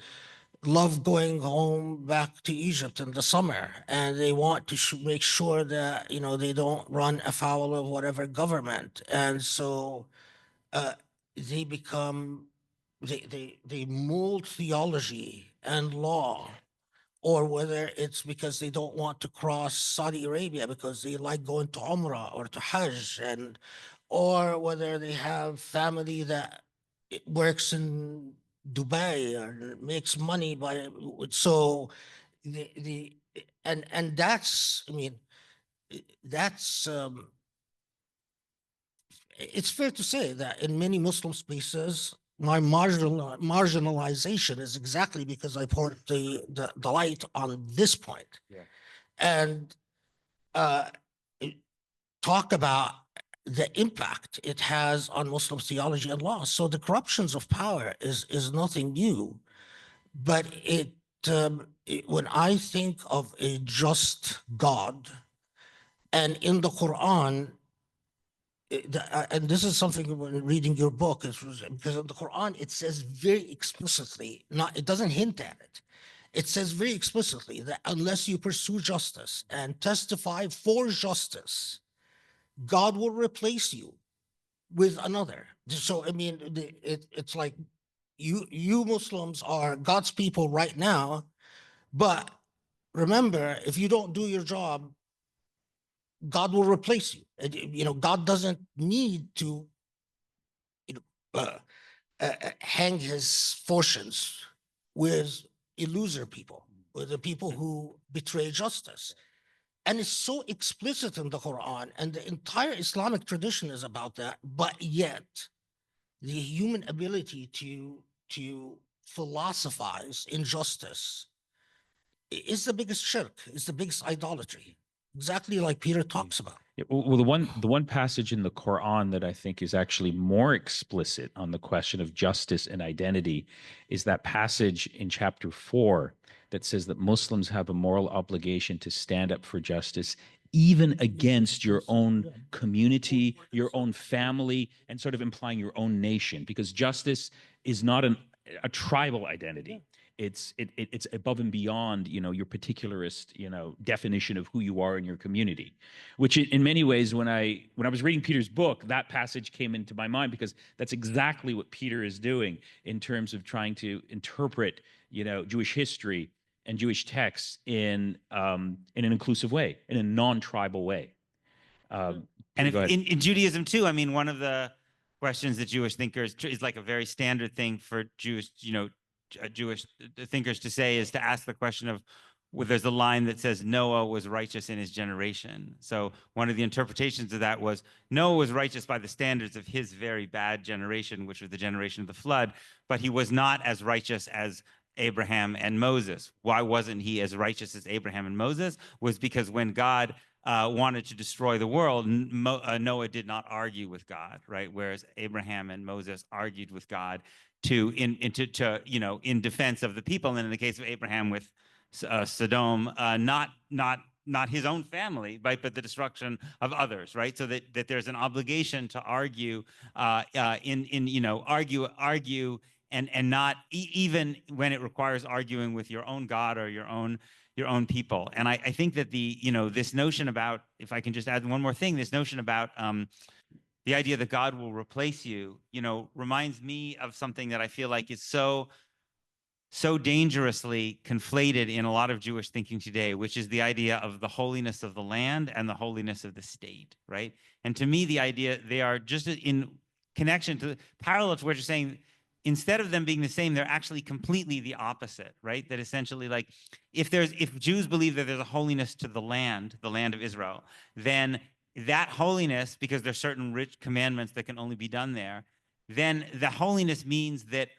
S4: love going home back to Egypt in the summer, and they want to make sure that they don't run afoul of whatever government, and so they become they mold theology and law, or whether it's because they don't want to cross Saudi Arabia because they like going to Umrah or to Hajj, or whether they have family that works in Dubai or makes money by so the and that's I mean that's it's fair to say that in many Muslim spaces my marginalization is exactly because I poured the light on this point.
S1: Yeah.
S4: And uh, talk about the impact it has on Muslim theology and law. So the corruptions of power is nothing new, but when I think of a just God, and in the Quran, and this is something when reading your book, because in the Quran it says very explicitly, it doesn't hint at it. It says very explicitly that unless you pursue justice and testify for justice, God will replace you with another. So I mean, it's like you Muslims are God's people right now, but remember, if you don't do your job, God will replace you. God doesn't need to hang his fortunes with illusory people, with the people who betray justice. And it's so explicit in the Quran, and the entire Islamic tradition is about that. But yet, the human ability to philosophize injustice is the biggest shirk, is the biggest idolatry, exactly like Peter talks about.
S1: Yeah, well, the one passage in the Quran that I think is actually more explicit on the question of justice and identity is that passage in chapter 4 that says that Muslims have a moral obligation to stand up for justice even against your own community, your own family, and sort of implying your own nation, because justice is not a tribal identity. It's above and beyond, your particularist, definition of who you are in your community, which in many ways, when I was reading Peter's book, that passage came into my mind, because that's exactly what Peter is doing in terms of trying to interpret, Jewish history and Jewish texts in an inclusive way, in a non-tribal way.
S3: And
S1: Peter,
S3: if, in Judaism too, I mean, one of the questions that Jewish thinkers is like a very standard thing for Jewish thinkers to say, is to ask the question of, well, there's a line that says Noah was righteous in his generation. So one of the interpretations of that was Noah was righteous by the standards of his very bad generation, which was the generation of the flood, but he was not as righteous as Abraham and Moses. Why wasn't he as righteous as Abraham and Moses? Was because when God wanted to destroy the world, Noah did not argue with God, right? Whereas Abraham and Moses argued with God in defense of the people. And in the case of Abraham with Sodom, not his own family, right, but the destruction of others, right? So that there's an obligation to argue, argue, and not even when it requires arguing with your own God or your own people. And I think that this notion about, if I can just add one more thing, this notion about the idea that God will replace you, reminds me of something that I feel like is so dangerously conflated in a lot of Jewish thinking today, which is the idea of the holiness of the land and the holiness of the state, right? And to me, the idea, they are just in connection to, parallel to what you're saying, instead of them being the same, they're actually completely the opposite, right? That essentially, like, if Jews believe that there's a holiness to the land of Israel, then that holiness, because there's certain rich commandments that can only be done there, then the holiness means that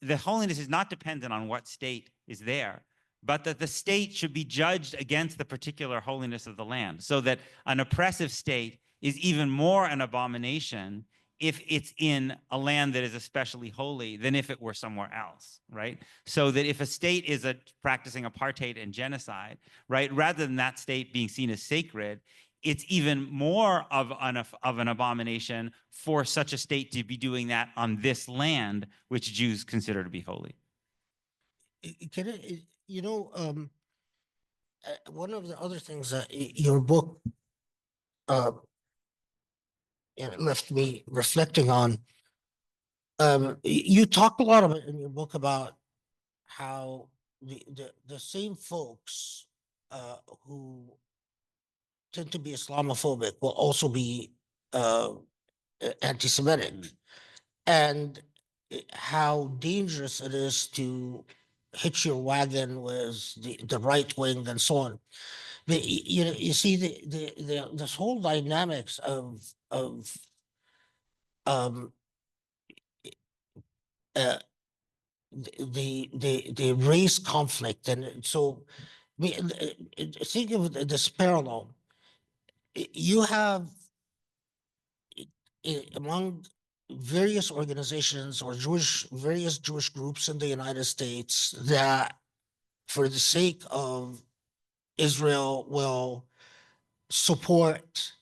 S3: the holiness is not dependent on what state is there, but that the state should be judged against the particular holiness of the land, so that an oppressive state is even more an abomination if it's in a land that is especially holy than if it were somewhere else, right? So that if a state is practicing apartheid and genocide, right, rather than that state being seen as sacred, it's even more of an abomination for such a state to be doing that on this land, which Jews consider to be holy.
S4: Can I, one of the other things that your book left me reflecting on, you talk a lot about in your book about how the same folks who tend to be Islamophobic will also be anti-Semitic, and how dangerous it is to hitch your wagon with the right wing and so on. But you see this whole dynamics of um uh, the race conflict, and so think of this parallel. You have among various organizations or various Jewish groups in the United States that, for the sake of Israel, will support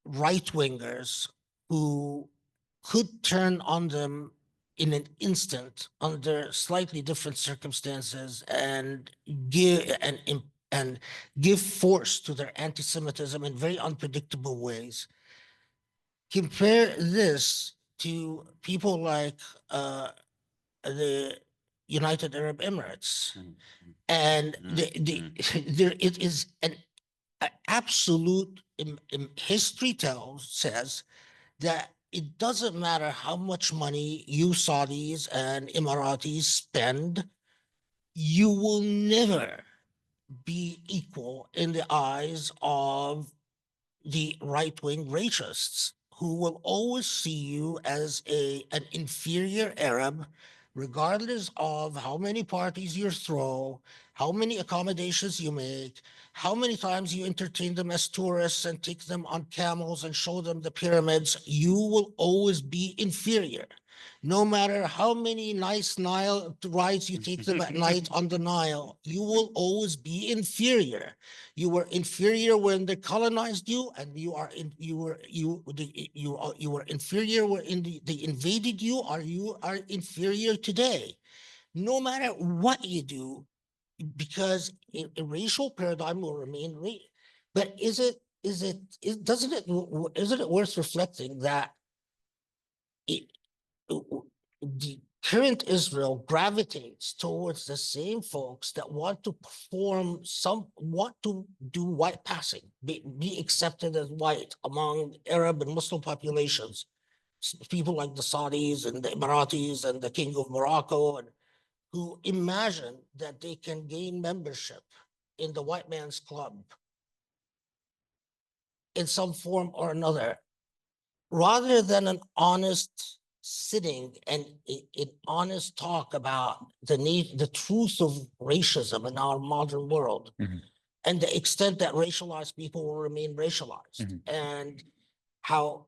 S4: right-wingers who could turn on them in an instant under slightly different circumstances and give force to their anti-Semitism in very unpredictable ways. Compare this to people like the United Arab Emirates, and there it is an absolute history says that it doesn't matter how much money you Saudis and Emiratis spend, you will never be equal in the eyes of the right-wing racists, who will always see you as an inferior Arab, regardless of how many parties you throw, how many accommodations you make, how many times you entertain them as tourists and take them on camels and show them the pyramids. You will always be inferior. No matter how many nice Nile rides you take them at night on the Nile, you will always be inferior. You were inferior when they colonized you, and you are in, you were inferior when they invaded you, or you are inferior today. No matter what you do, because a racial paradigm will remain. But isn't it worth reflecting that it, the current Israel gravitates towards the same folks that want to want to do white passing, be accepted as white among Arab and Muslim populations, people like the Saudis and the Emiratis and the King of Morocco, and who imagine that they can gain membership in the white man's club in some form or another, rather than an honest sitting and an honest talk about the truth of racism in our modern world, and the extent that racialized people will remain racialized, and how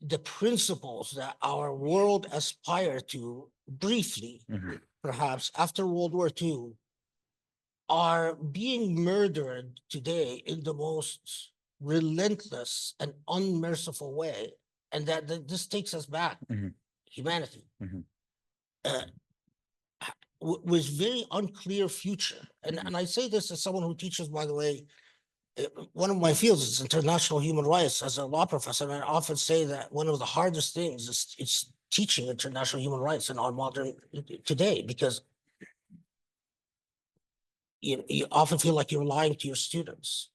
S4: the principles that our world aspired to briefly, perhaps after World War II, are being murdered today in the most relentless and unmerciful way, and that this takes us back, humanity, with very unclear future. And I say this as someone who teaches, by the way, one of my fields is international human rights as a law professor, and I often say that one of the hardest things is teaching international human rights in our modern today, because you often feel like you're lying to your students.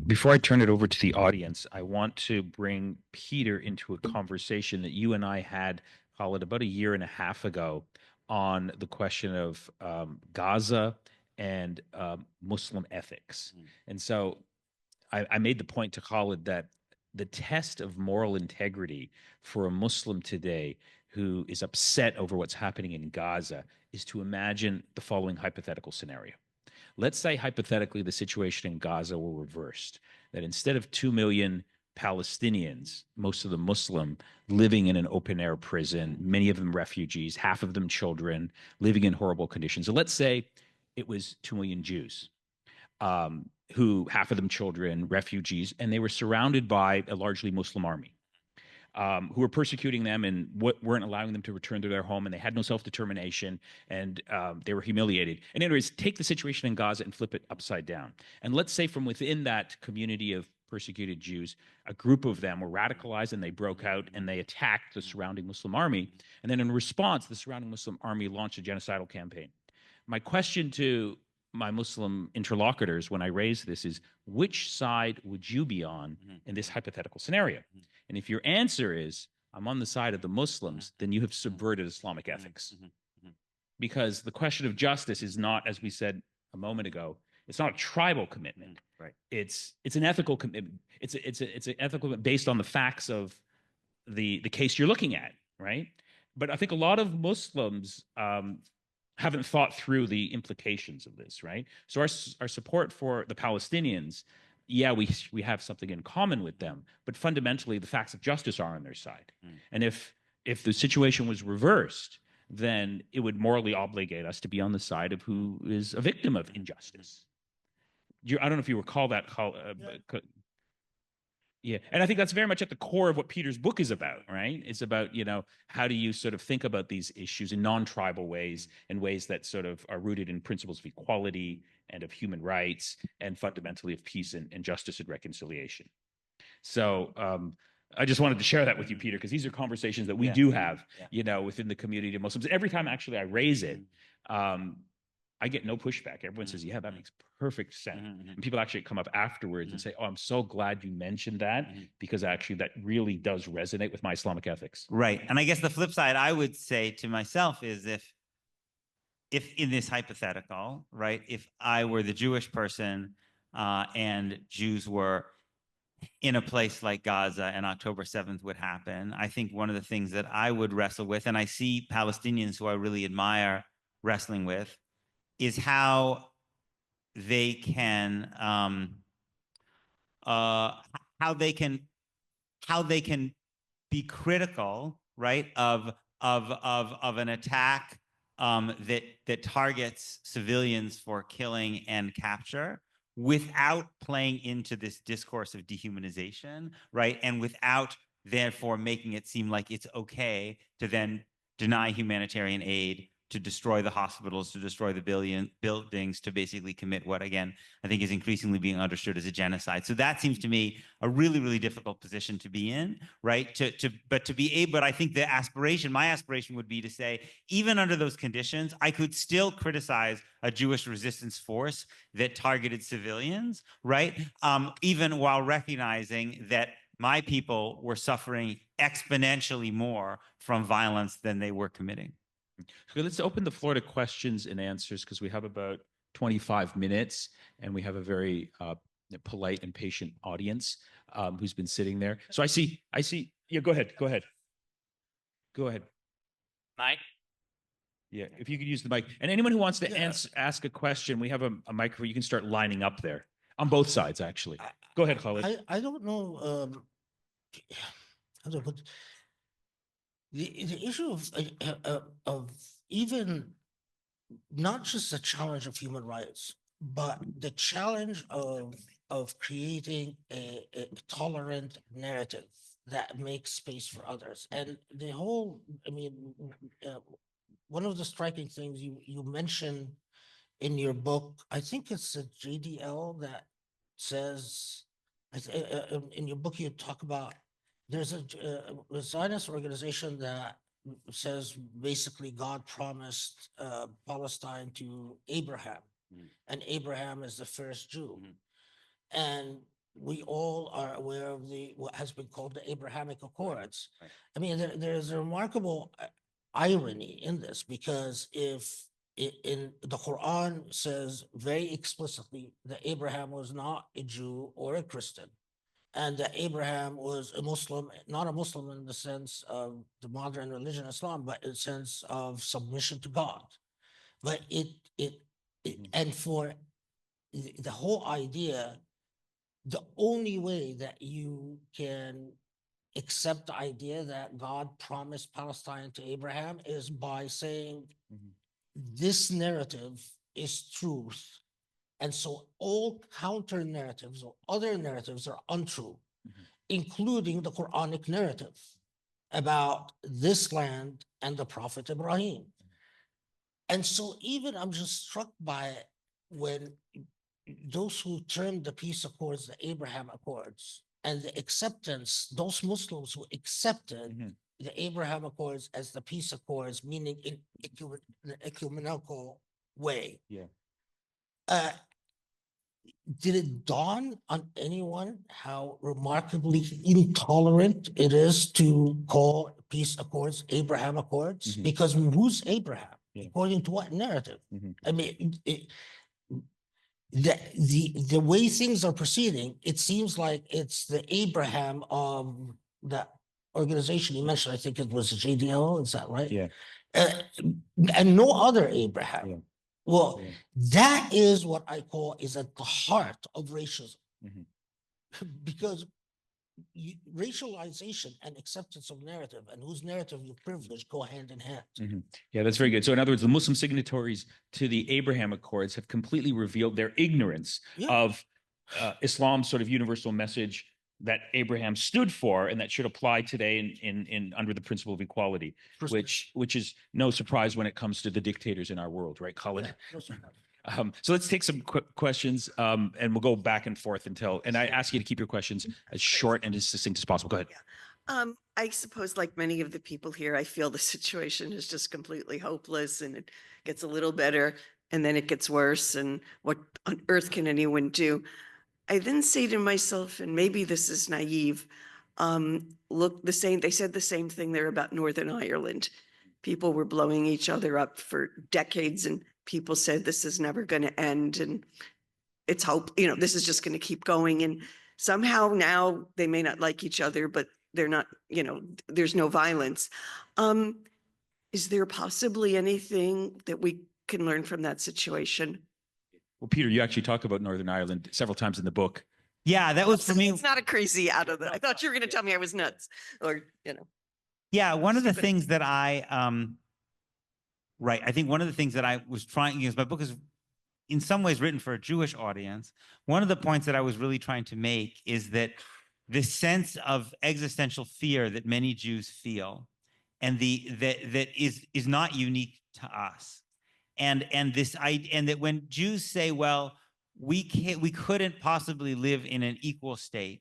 S1: Before I turn it over to the audience, I want to bring Peter into a conversation that you and I had, Khaled, about a year and a half ago on the question of Gaza and Muslim ethics. And so I made the point to Khaled that the test of moral integrity for a Muslim today who is upset over what's happening in Gaza is to imagine the following hypothetical scenario. Let's say hypothetically the situation in Gaza were reversed, that instead of 2 million Palestinians, most of them Muslim, living in an open air prison, many of them refugees, half of them children, living in horrible conditions. So let's say it was 2 million Jews, who half of them children, refugees, and they were surrounded by a largely Muslim army, who were persecuting them and weren't allowing them to return to their home, and they had no self-determination, and they were humiliated. And anyways, take the situation in Gaza and flip it upside down. And let's say from within that community of persecuted Jews, a group of them were radicalized and they broke out and they attacked the surrounding Muslim army. And then in response, the surrounding Muslim army launched a genocidal campaign. My question to my Muslim interlocutors when I raise this is, which side would you be on in this hypothetical scenario? And if your answer is, I'm on the side of the Muslims, then you have subverted Islamic ethics. Because the question of justice is not, as we said a moment ago, it's not a tribal commitment.
S3: Right.
S1: It's an ethical commitment. It's an ethical commitment based on the facts of the case you're looking at, right? But I think a lot of Muslims haven't thought through the implications of this, right? So our support for the Palestinians, yeah, we have something in common with them, but fundamentally the facts of justice are on their side. And if the situation was reversed, then it would morally obligate us to be on the side of who is a victim of injustice. I don't know if you recall that. Yeah, and I think that's very much at the core of what Peter's book is about, right? It's about, how do you sort of think about these issues in non-tribal ways, in ways that sort of are rooted in principles of equality and of human rights and fundamentally of peace and justice and reconciliation. So I just wanted to share that with you, Peter, because these are conversations that we do have, within the community of Muslims. Every time actually I raise it, I get no pushback. Everyone says, yeah, that makes perfect sense. And people actually come up afterwards and say, oh, I'm so glad you mentioned that, because actually that really does resonate with my Islamic ethics.
S3: Right. And I guess the flip side I would say to myself is, if in this hypothetical, right, if I were the Jewish person and Jews were in a place like Gaza and October 7th would happen, I think one of the things that I would wrestle with, and I see Palestinians who I really admire wrestling with, is how they can be critical, right, of an attack that targets civilians for killing and capture, without playing into this discourse of dehumanization, right, and without therefore making it seem like it's okay to then deny humanitarian aid, to destroy the hospitals, to destroy the buildings, to basically commit what, again, I think is increasingly being understood as a genocide. So that seems to me a really, really difficult position to be in, right? But I think my aspiration would be to say, even under those conditions, I could still criticize a Jewish resistance force that targeted civilians, right? Even while recognizing that my people were suffering exponentially more from violence than they were committing.
S1: So let's open the floor to questions and answers, because we have about 25 minutes and we have a very polite and patient audience who's been sitting there. So I see, yeah, go ahead.
S2: Mike?
S1: Yeah, if you could use the mic. And anyone who wants to ask a question, we have a microphone. You can start lining up there on both sides, actually. Go ahead, Khaled.
S4: I don't know, how to put the issue of even not just the challenge of human rights, but the challenge of creating a tolerant narrative that makes space for others. And the whole, I mean, one of the striking things you mentioned in your book, I think it's a JDL that says, in your book you talk about, there's a Zionist organization that says basically God promised Palestine to Abraham, and Abraham is the first Jew. And we all are aware of what has been called the Abrahamic Accords.
S3: Right.
S4: I mean, there's a remarkable irony in this, because if in the Quran says very explicitly that Abraham was not a Jew or a Christian, and that Abraham was a Muslim, not a Muslim in the sense of the modern religion Islam, but in the sense of submission to God. But and for the whole idea, the only way that you can accept the idea that God promised Palestine to Abraham is by saying this narrative is truth. And so all counter narratives or other narratives are untrue, including the Quranic narrative about this land and the Prophet Ibrahim. And so even I'm just struck by when those who termed the peace accords the Abraham Accords, and the acceptance, those Muslims who accepted the Abraham Accords as the peace accords, meaning in an ecumenical way.
S1: Yeah.
S4: Did it dawn on anyone how remarkably intolerant it is to call peace accords Abraham Accords? Because who's Abraham? According to what narrative? I mean, the way things are proceeding, it seems like it's the Abraham of the organization you mentioned. I think it was JDL. Is that right?
S1: Yeah.
S4: And no other Abraham.
S1: Yeah.
S4: Well, that is what I call is at the heart of racism, because racialization and acceptance of narrative and whose narrative you privilege go hand in hand.
S1: Yeah, that's very good. So in other words, the Muslim signatories to the Abraham Accords have completely revealed their ignorance of Islam's sort of universal message that Abraham stood for and that should apply today in under the principle of equality, which is no surprise when it comes to the dictators in our world, right, Khaled? So let's take some questions, and we'll go back and forth and I ask you to keep your questions as short and as succinct as possible. Go ahead.
S5: I suppose, like many of the people here, I feel the situation is just completely hopeless, and it gets a little better and then it gets worse. And what on earth can anyone do? I then say to myself, and maybe this is naive, look, they said the same thing there about Northern Ireland. People were blowing each other up for decades, and people said this is never going to end, and it's hope, this is just going to keep going. And somehow now they may not like each other, but they're not, there's no violence. Is there possibly anything that we can learn from that situation?
S1: Well, Peter, you actually talk about Northern Ireland several times in the book.
S3: Yeah, that was for me.
S5: It's not a crazy out of the, I thought you were going to tell me I was nuts or,
S3: Yeah, one of the
S5: Stupid.
S3: things that right, I think one of the things that I was trying, because my book is in some ways written for a Jewish audience. One of the points that I was really trying to make is that this sense of existential fear that many Jews feel, and that is not unique to us, and that when Jews say, well, we couldn't possibly live in an equal state,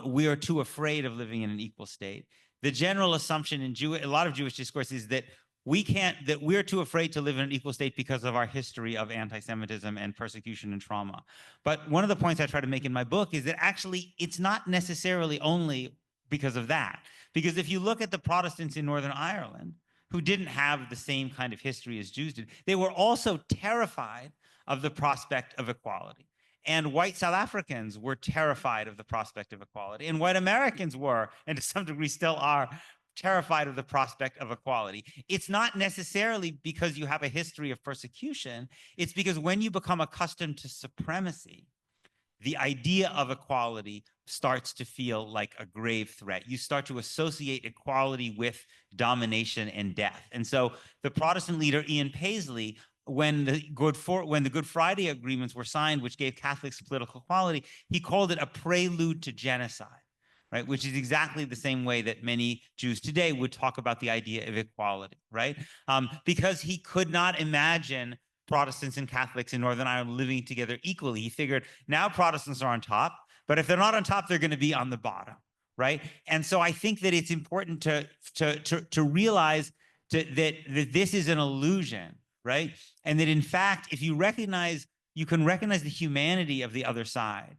S3: we are too afraid of living in an equal state. The general assumption in a lot of Jewish discourse is that we're too afraid to live in an equal state because of our history of anti-Semitism and persecution and trauma. But one of the points I try to make in my book is that actually it's not necessarily only because of that. Because if you look at the Protestants in Northern Ireland, who didn't have the same kind of history as Jews did, they were also terrified of the prospect of equality. And white South Africans were terrified of the prospect of equality. And white Americans were, and to some degree still are, terrified of the prospect of equality. It's not necessarily because you have a history of persecution. It's because when you become accustomed to supremacy, the idea of equality starts to feel like a grave threat. You start to associate equality with domination and death. And so the Protestant leader, Ian Paisley, when the Good Friday agreements were signed, which gave Catholics political equality, he called it a prelude to genocide. Right, which is exactly the same way that many Jews today would talk about the idea of equality, right? Because he could not imagine Protestants and Catholics in Northern Ireland living together equally. He figured now Protestants are on top, but if they're not on top, they're going to be on the bottom, right? And so I think that it's important to realize that this is an illusion, right? And that in fact, if you can recognize the humanity of the other side,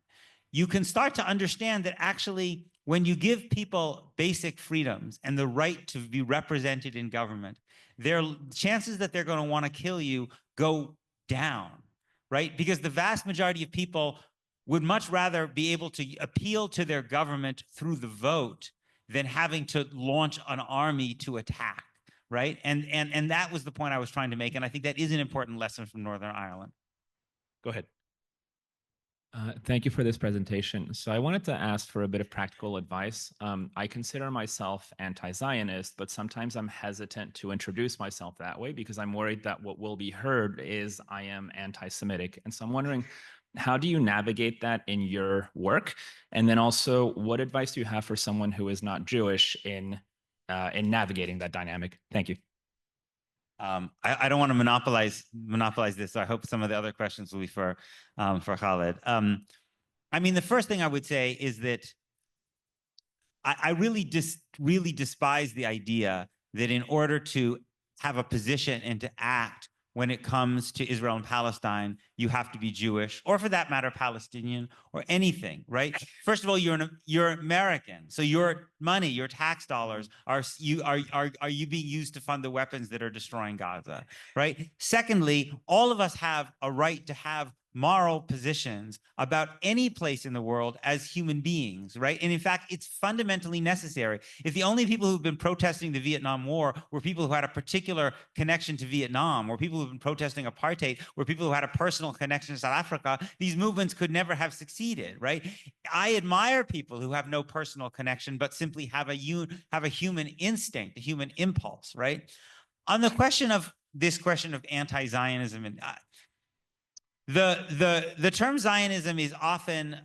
S3: you can start to understand that actually when you give people basic freedoms and the right to be represented in government, their chances that they're going to want to kill you go down, right? Because the vast majority of people would much rather be able to appeal to their government through the vote than having to launch an army to attack, right? And that was the point I was trying to make, and I think that is an important lesson from Northern Ireland.
S1: Go ahead.
S6: Thank you for this presentation. So I wanted to ask for a bit of practical advice. I consider myself anti-Zionist, but sometimes I'm hesitant to introduce myself that way because I'm worried that what will be heard is I am anti-Semitic. And so I'm wondering, how do you navigate that in your work? And then also, what advice do you have for someone who is not Jewish in navigating that dynamic? Thank you.
S3: I don't want to monopolize this, so I hope some of the other questions will be for Khaled. I mean, the first thing I would say is that I really despise the idea that in order to have a position and to act when it comes to Israel and Palestine, you have to be Jewish, or for that matter, Palestinian, or anything, right? First of all, you're American, so your money, your tax dollars are you being used to fund the weapons that are destroying Gaza, right? Secondly, all of us have a right to have moral positions about any place in the world as human beings, right? And in fact, it's fundamentally necessary. If the only people who've been protesting the Vietnam War were people who had a particular connection to Vietnam, or people who've been protesting apartheid, were people who had a personal connection to South Africa, these movements could never have succeeded, right? I admire people who have no personal connection, but simply have a human instinct, a human impulse, right? On the question of anti-Zionism, and the term Zionism is often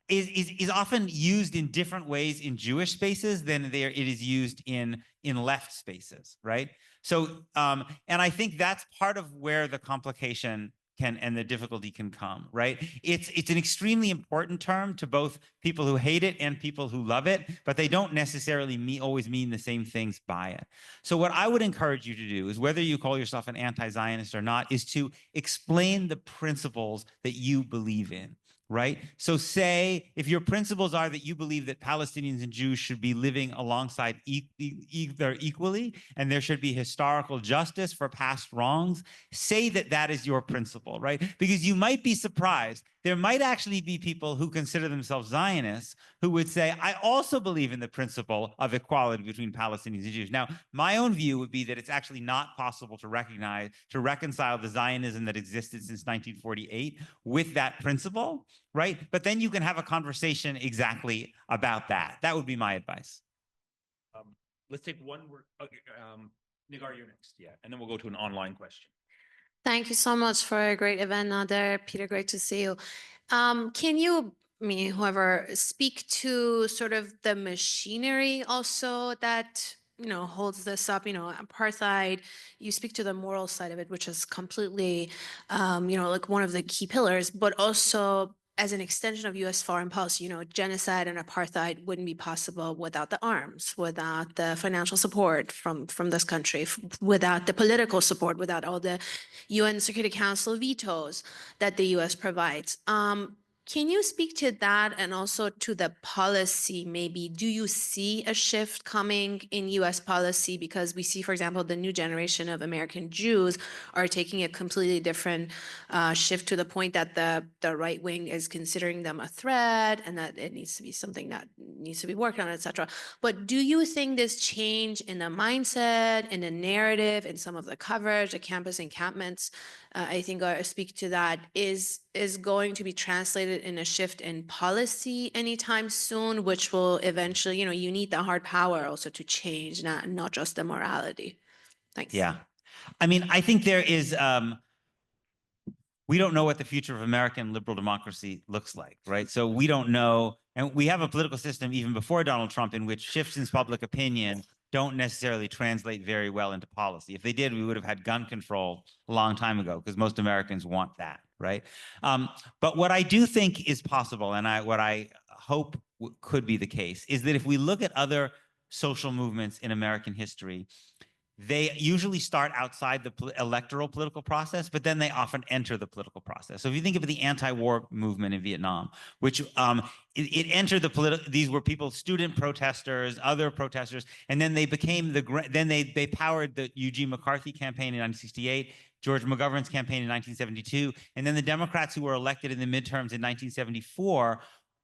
S3: is often used in different ways in Jewish spaces than it is used in left spaces, right? So and I think that's part of where the complication and the difficulty can come, right? It's an extremely important term to both people who hate it and people who love it, but they don't necessarily always mean the same things by it. So what I would encourage you to do is, whether you call yourself an anti-Zionist or not, is to explain the principles that you believe in. Right? So say if your principles are that you believe that Palestinians and Jews should be living alongside equally, and there should be historical justice for past wrongs, say that is your principle, right? Because you might be surprised there might actually be people who consider themselves Zionists who would say, I also believe in the principle of equality between Palestinians and Jews. Now, my own view would be that it's actually not possible to reconcile the Zionism that existed since 1948 with that principle, right? But then you can have a conversation exactly about that. That would be my advice.
S1: Let's take one word. Okay, Nigar, you're next. Yeah, and then we'll go to an online question.
S7: Thank you so much for a great event, Nader. Peter, great to see you. Can you, whoever, speak to sort of the machinery also that, holds this up, apartheid? You speak to the moral side of it, which is completely, like one of the key pillars, but also as an extension of U.S. foreign policy, genocide and apartheid wouldn't be possible without the arms, without the financial support from this country, without the political support, without all the UN Security Council vetoes that the U.S. provides. Can you speak to that and also to the policy maybe? Do you see a shift coming in U.S. policy? Because we see, for example, the new generation of American Jews are taking a completely different shift to the point that the right wing is considering them a threat and that it needs to be something that needs to be worked on, etc. But do you think this change in the mindset, in the narrative, in some of the coverage, the campus encampments, I think speak to that, is going to be translated in a shift in policy anytime soon, which will eventually, you need the hard power also to change, not just the morality. Thanks.
S3: Yeah. I mean, I think there is, we don't know what the future of American liberal democracy looks like, right? So we don't know, and we have a political system even before Donald Trump in which shifts in public opinion don't necessarily translate very well into policy. If they did, we would have had gun control a long time ago because most Americans want that, right? But what I do think is possible, and what I hope could be the case, is that if we look at other social movements in American history, they usually start outside the electoral political process, but then they often enter the political process. So if you think of the anti-war movement in Vietnam, which it entered the political, these were people, student protesters, other protesters, and then they became they powered the Eugene McCarthy campaign in 1968, George McGovern's campaign in 1972, and then the Democrats who were elected in the midterms in 1974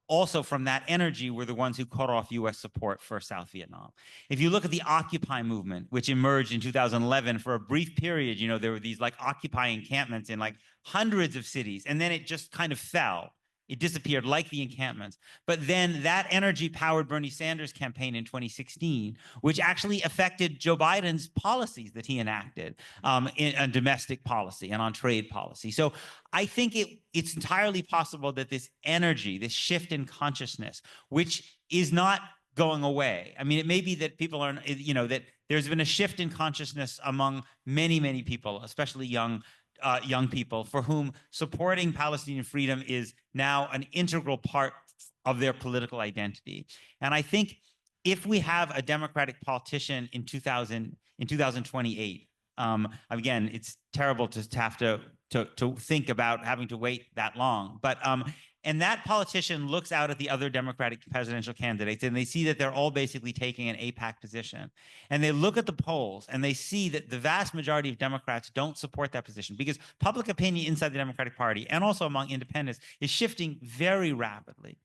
S3: also from that energy were the ones who cut off U.S. support for South Vietnam. If you look at the Occupy movement, which emerged in 2011, for a brief period, there were these like Occupy encampments in like hundreds of cities, and then it just kind of fell. It disappeared like the encampments. But then that energy powered Bernie Sanders' campaign in 2016, which actually affected Joe Biden's policies that he enacted on domestic policy and on trade policy. So I think it's entirely possible that this energy, this shift in consciousness, which is not going away. I mean, it may be that people are, that there's been a shift in consciousness among many, many people, especially young people, for whom supporting Palestinian freedom is now an integral part of their political identity. And I think if we have a Democratic politician in 2028, again, it's terrible to have to think about having to wait that long, but and that politician looks out at the other Democratic presidential candidates and they see that they're all basically taking an AIPAC position. And they look at the polls and they see that the vast majority of Democrats don't support that position because public opinion inside the Democratic Party and also among independents is shifting very rapidly.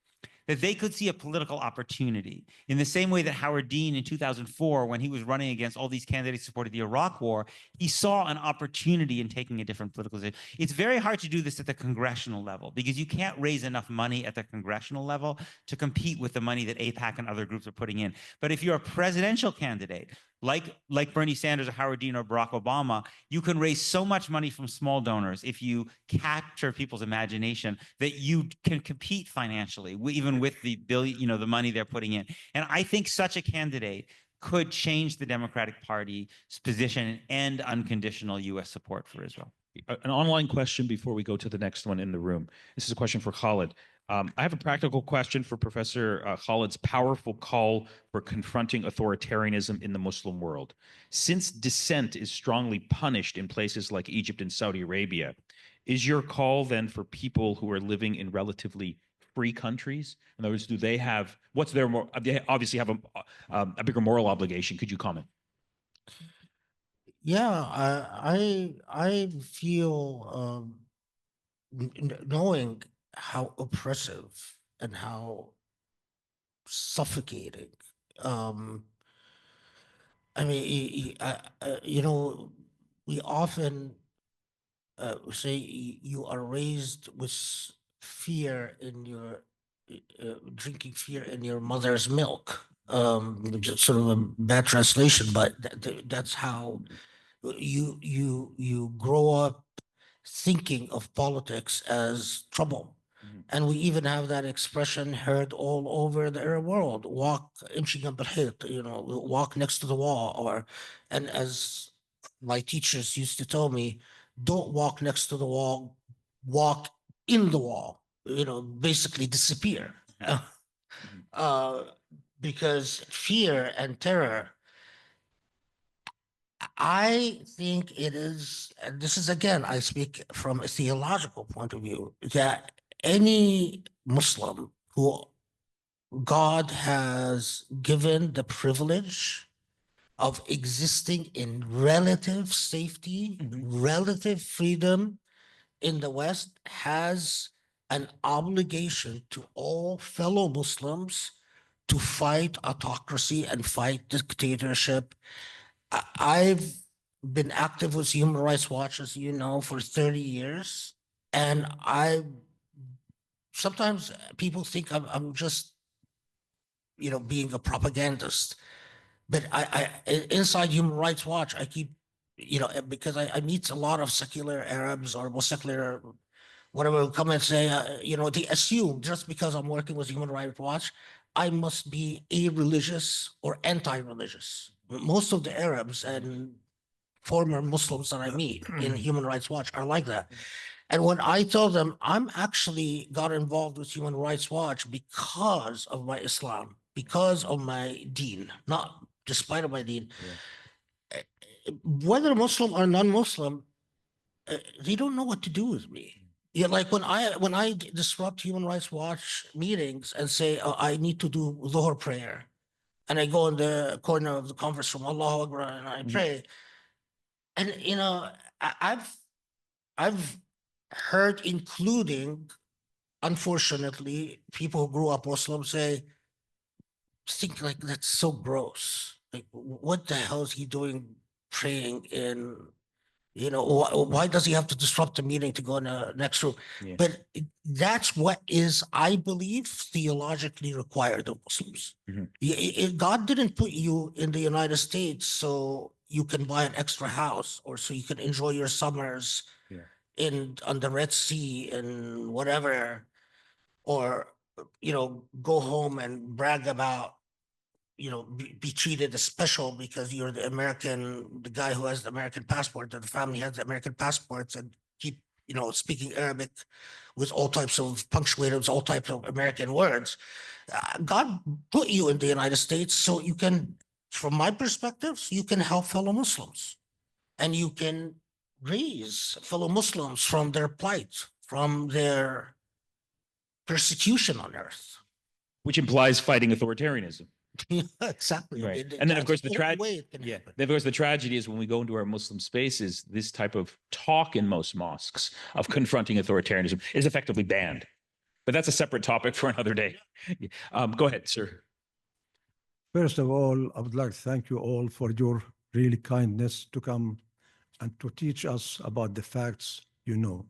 S3: That they could see a political opportunity in the same way that Howard Dean in 2004, when he was running against all these candidates who supported the Iraq War, he saw an opportunity in taking a different political position. It's very hard to do this at the congressional level because you can't raise enough money at the congressional level to compete with the money that AIPAC and other groups are putting in. But if you're a presidential candidate, like Bernie Sanders or Howard Dean or Barack Obama, you can raise so much money from small donors if you capture people's imagination that you can compete financially, even with the billion, the money they're putting in. And I think such a candidate could change the Democratic Party's position and end unconditional U.S. support for Israel.
S1: An online question before we go to the next one in the room. This is a question for Khaled. I have a practical question for Professor Khaled's powerful call for confronting authoritarianism in the Muslim world. Since dissent is strongly punished in places like Egypt and Saudi Arabia, is your call then for people who are living in relatively free countries? In other words, do they have, what's their more, they obviously have a bigger moral obligation. Could you comment?
S4: Yeah, I feel knowing how oppressive and how suffocating. I mean, you know, we often say you are raised with fear in your drinking fear in your mother's milk. Just sort of a bad translation, but that's how you grow up thinking of politics as trouble. And we even have that expression heard all over the Arab world, walk you know, walk next to the wall, or, and as my teachers used to tell me, don't walk next to the wall, walk in the wall, you know, basically disappear. uh, because fear and terror, I think it is, and this is again, I speak from a theological point of view, that any Muslim who God has given the privilege of existing in relative safety, relative freedom in the West has an obligation to all fellow Muslims to fight autocracy and fight dictatorship. I've been active with Human Rights Watch, as you know, for 30 years. And sometimes people think I'm just, you know, being a propagandist. But inside Human Rights Watch, I keep, you know, because I meet a lot of secular Arabs or more secular, whatever, who come and say, you know, they assume just because I'm working with Human Rights Watch, I must be a-religious or anti-religious. Most of the Arabs and former Muslims that I meet in Human Rights Watch are like that. And when I tell them I'm actually got involved with Human Rights Watch because of my Islam, because of my deen, not despite of my deen, whether Muslim or non-Muslim, they don't know what to do with me. Yeah, like when I disrupt Human Rights Watch meetings and say, oh, I need to do Dhuhr prayer, and I go in the corner of the conference room, Allahu Akbar, and I pray. And you know, I've heard, including, unfortunately, people who grew up Muslim say, think like that's so gross. Like, what the hell is he doing praying in? You know, why does he have to disrupt the meeting to go in the next room?
S1: Yeah.
S4: But that's what is, I believe, theologically required of Muslims. God didn't put you in the United States so you can buy an extra house or so you can enjoy your summers on the Red Sea and whatever, or, you know, go home and brag about, you know, be treated as special because you're the guy who has the American passport, and the family has the American passports, and keep, you know, speaking Arabic with all types of punctuators, all types of American words. God put you in the United States so you can, from my perspective, you can help fellow Muslims, and you can raise fellow Muslims from their plight, from their persecution on earth.
S1: Which implies fighting authoritarianism.
S4: Exactly.
S1: Right.
S4: It-
S1: And then, of
S4: that's
S1: course, the
S4: only
S1: tragedy.
S4: way it can
S1: Yeah.
S4: happen.
S1: Then, of course, the tragedy is when we go into our Muslim spaces, this type of talk in most mosques of confronting authoritarianism is effectively banned. But that's a separate topic for another day. Go ahead, sir.
S8: First of all, I would like to thank you all for your really kindness to come and to teach us about the facts you know.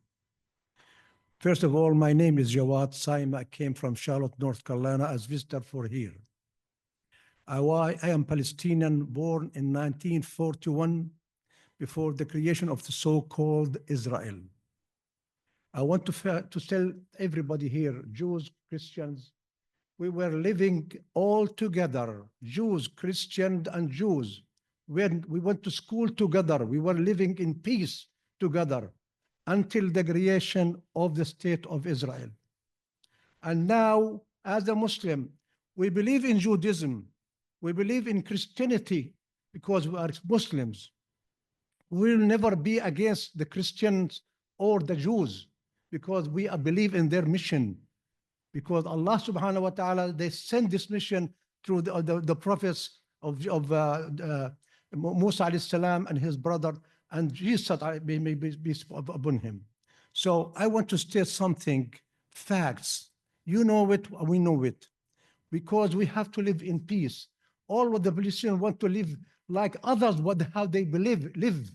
S8: First of all, my name is Jawad Saim. I came from Charlotte, North Carolina as visitor for here. I am Palestinian, born in 1941 before the creation of the so-called Israel. I want to tell everybody here, Jews, Christians, we were living all together, Jews, Christians, and Jews. When we went to school together, we were living in peace together until the creation of the state of Israel. And now, as a Muslim, we believe in Judaism. We believe in Christianity because we are Muslims. We will never be against the Christians or the Jews because we believe in their mission. Because Allah subhanahu wa ta'ala, they sent this mission through the prophets of Musa alayhi salam and his brother, and Jesus may be upon him. So I want to state something facts. You know it, we know it, because we have to live in peace. All of the Palestinians want to live like others, how they live.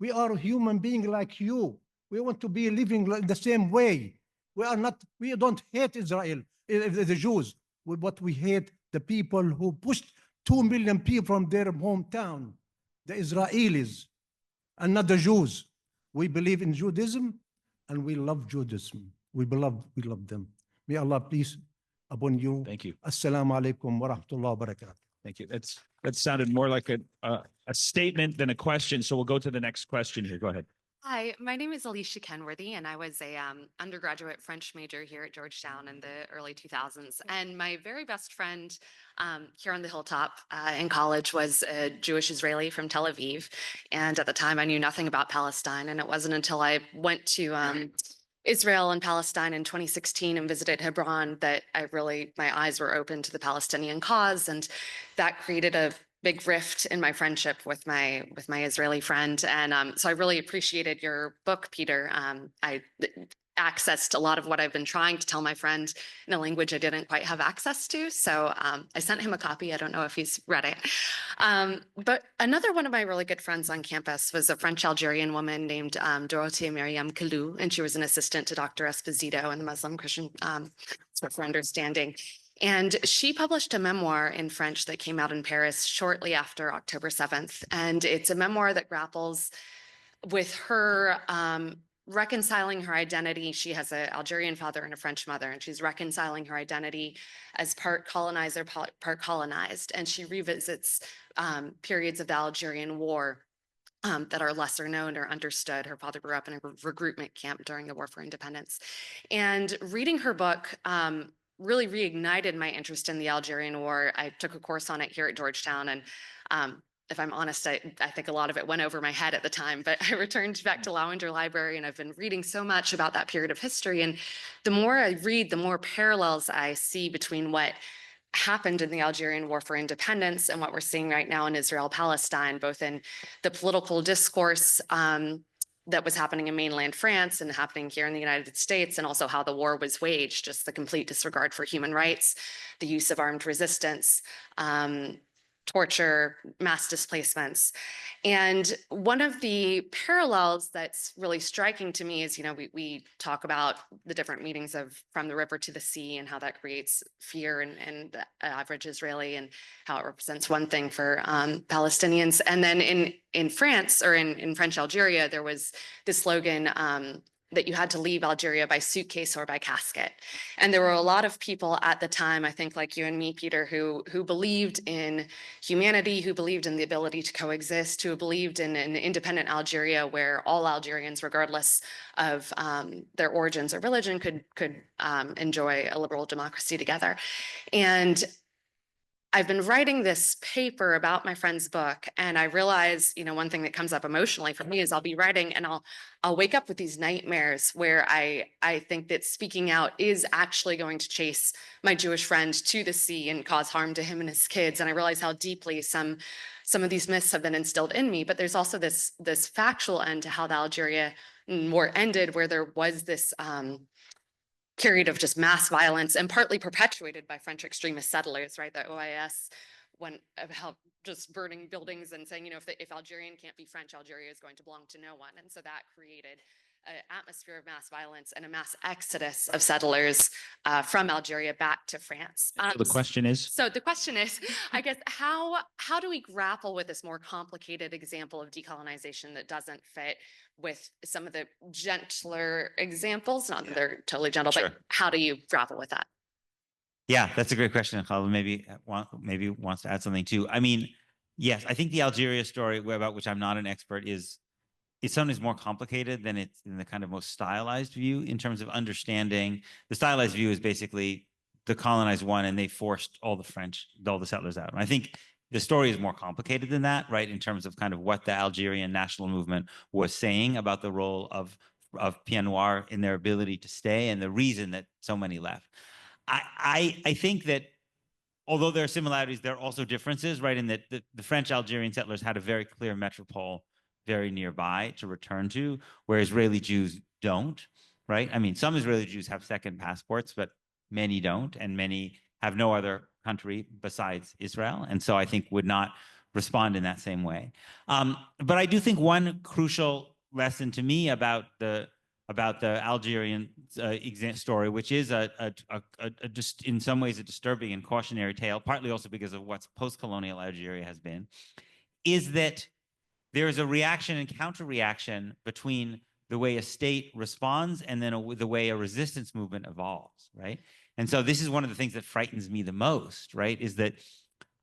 S8: We are human beings like you. We want to be living like the same way. We don't hate Israel, the Jews, but we hate the people who pushed 2 million people from their hometown, the Israelis, and not the Jews. We believe in Judaism, and we love Judaism. We love them. May Allah peace upon you.
S1: Thank you.
S8: Assalamu alaikum wa rahmatullahi wa barakatuh.
S1: Thank you. That sounded more like a statement than a question. So we'll go to the next question here. Go ahead.
S9: Hi, my name is Alicia Kenworthy, and I was a undergraduate French major here at Georgetown in the early 2000s. And my very best friend here on the hilltop in college was a Jewish Israeli from Tel Aviv. And at the time, I knew nothing about Palestine. And it wasn't until I went to Israel and Palestine in 2016 and visited Hebron that my eyes were open to the Palestinian cause. And that created a big rift in my friendship with my Israeli friend. And so I really appreciated your book, Peter. I accessed a lot of what I've been trying to tell my friend in a language I didn't quite have access to. So I sent him a copy. I don't know if he's read it. But another one of my really good friends on campus was a French-Algerian woman named Dorothée Myriam Kalou, and she was an assistant to Dr. Esposito in the Muslim Christian for Understanding. And she published a memoir in French that came out in Paris shortly after October 7th. And it's a memoir that grapples with her reconciling her identity. She has an Algerian father and a French mother, and she's reconciling her identity as part colonizer, part colonized. And she revisits periods of the Algerian War that are lesser known or understood. Her father grew up in a recruitment camp during the War for Independence. And reading her book really reignited my interest in the Algerian War. I took a course on it here at Georgetown, and if I'm honest, I think a lot of it went over my head at the time, but I returned back to Lowinger Library, and I've been reading so much about that period of history. And the more I read, the more parallels I see between what happened in the Algerian War for Independence and what we're seeing right now in Israel-Palestine, both in the political discourse that was happening in mainland France and happening here in the United States, and also how the war was waged, just the complete disregard for human rights, the use of armed resistance, torture, mass displacements. And one of the parallels that's really striking to me is, we talk about the different meanings of from the river to the sea and how that creates fear in the average Israeli, and how it represents one thing for Palestinians. And then in France, or in French Algeria, there was this slogan that you had to leave Algeria by suitcase or by casket. And there were a lot of people at the time, I think like you and me, Peter, who believed in humanity, who believed in the ability to coexist, who believed in an independent Algeria where all Algerians, regardless of their origins or religion, could enjoy a liberal democracy together. And I've been writing this paper about my friend's book, and I realize, one thing that comes up emotionally for me is I'll be writing and I'll wake up with these nightmares where I think that speaking out is actually going to chase my Jewish friend to the sea and cause harm to him and his kids. And I realize how deeply some of these myths have been instilled in me. But there's also this factual end to how the Algeria war ended, where there was this period of just mass violence, and partly perpetuated by French extremist settlers, right? The OIS went about just burning buildings and saying, if Algerian can't be French, Algeria is going to belong to no one. And so that created an atmosphere of mass violence and a mass exodus of settlers from Algeria back to France.
S1: So the question is?
S9: So the question is, I guess, how do we grapple with this more complicated example of decolonization that doesn't fit with some of the gentler examples? Not that they're totally gentle,
S3: Sure.
S9: but how do you grapple with that?
S3: Yeah, that's a great question. Khaled maybe wants to add something too. I mean, yes, I think the Algeria story, about which I'm not an expert, it's sometimes more complicated than it's in the kind of most stylized view in terms of understanding. The stylized view is basically the colonized one, and they forced all the settlers out. And I think the story is more complicated than that, right? In terms of kind of what the Algerian national movement was saying about the role of Pied Noir in their ability to stay, and the reason that so many left. I think that although there are similarities, there are also differences, right? In that the French Algerian settlers had a very clear metropole very nearby to return to, where Israeli Jews don't. right? I mean, some Israeli Jews have second passports, but many don't, and many have no other country besides Israel, and so I think would not respond in that same way. But I do think one crucial lesson to me about the Algerian story, which is just in some ways a disturbing and cautionary tale, partly also because of what post-colonial Algeria has been, is that there is a reaction and counter-reaction between the way a state responds and then the way a resistance movement evolves, right? And so this is one of the things that frightens me the most, right? Is that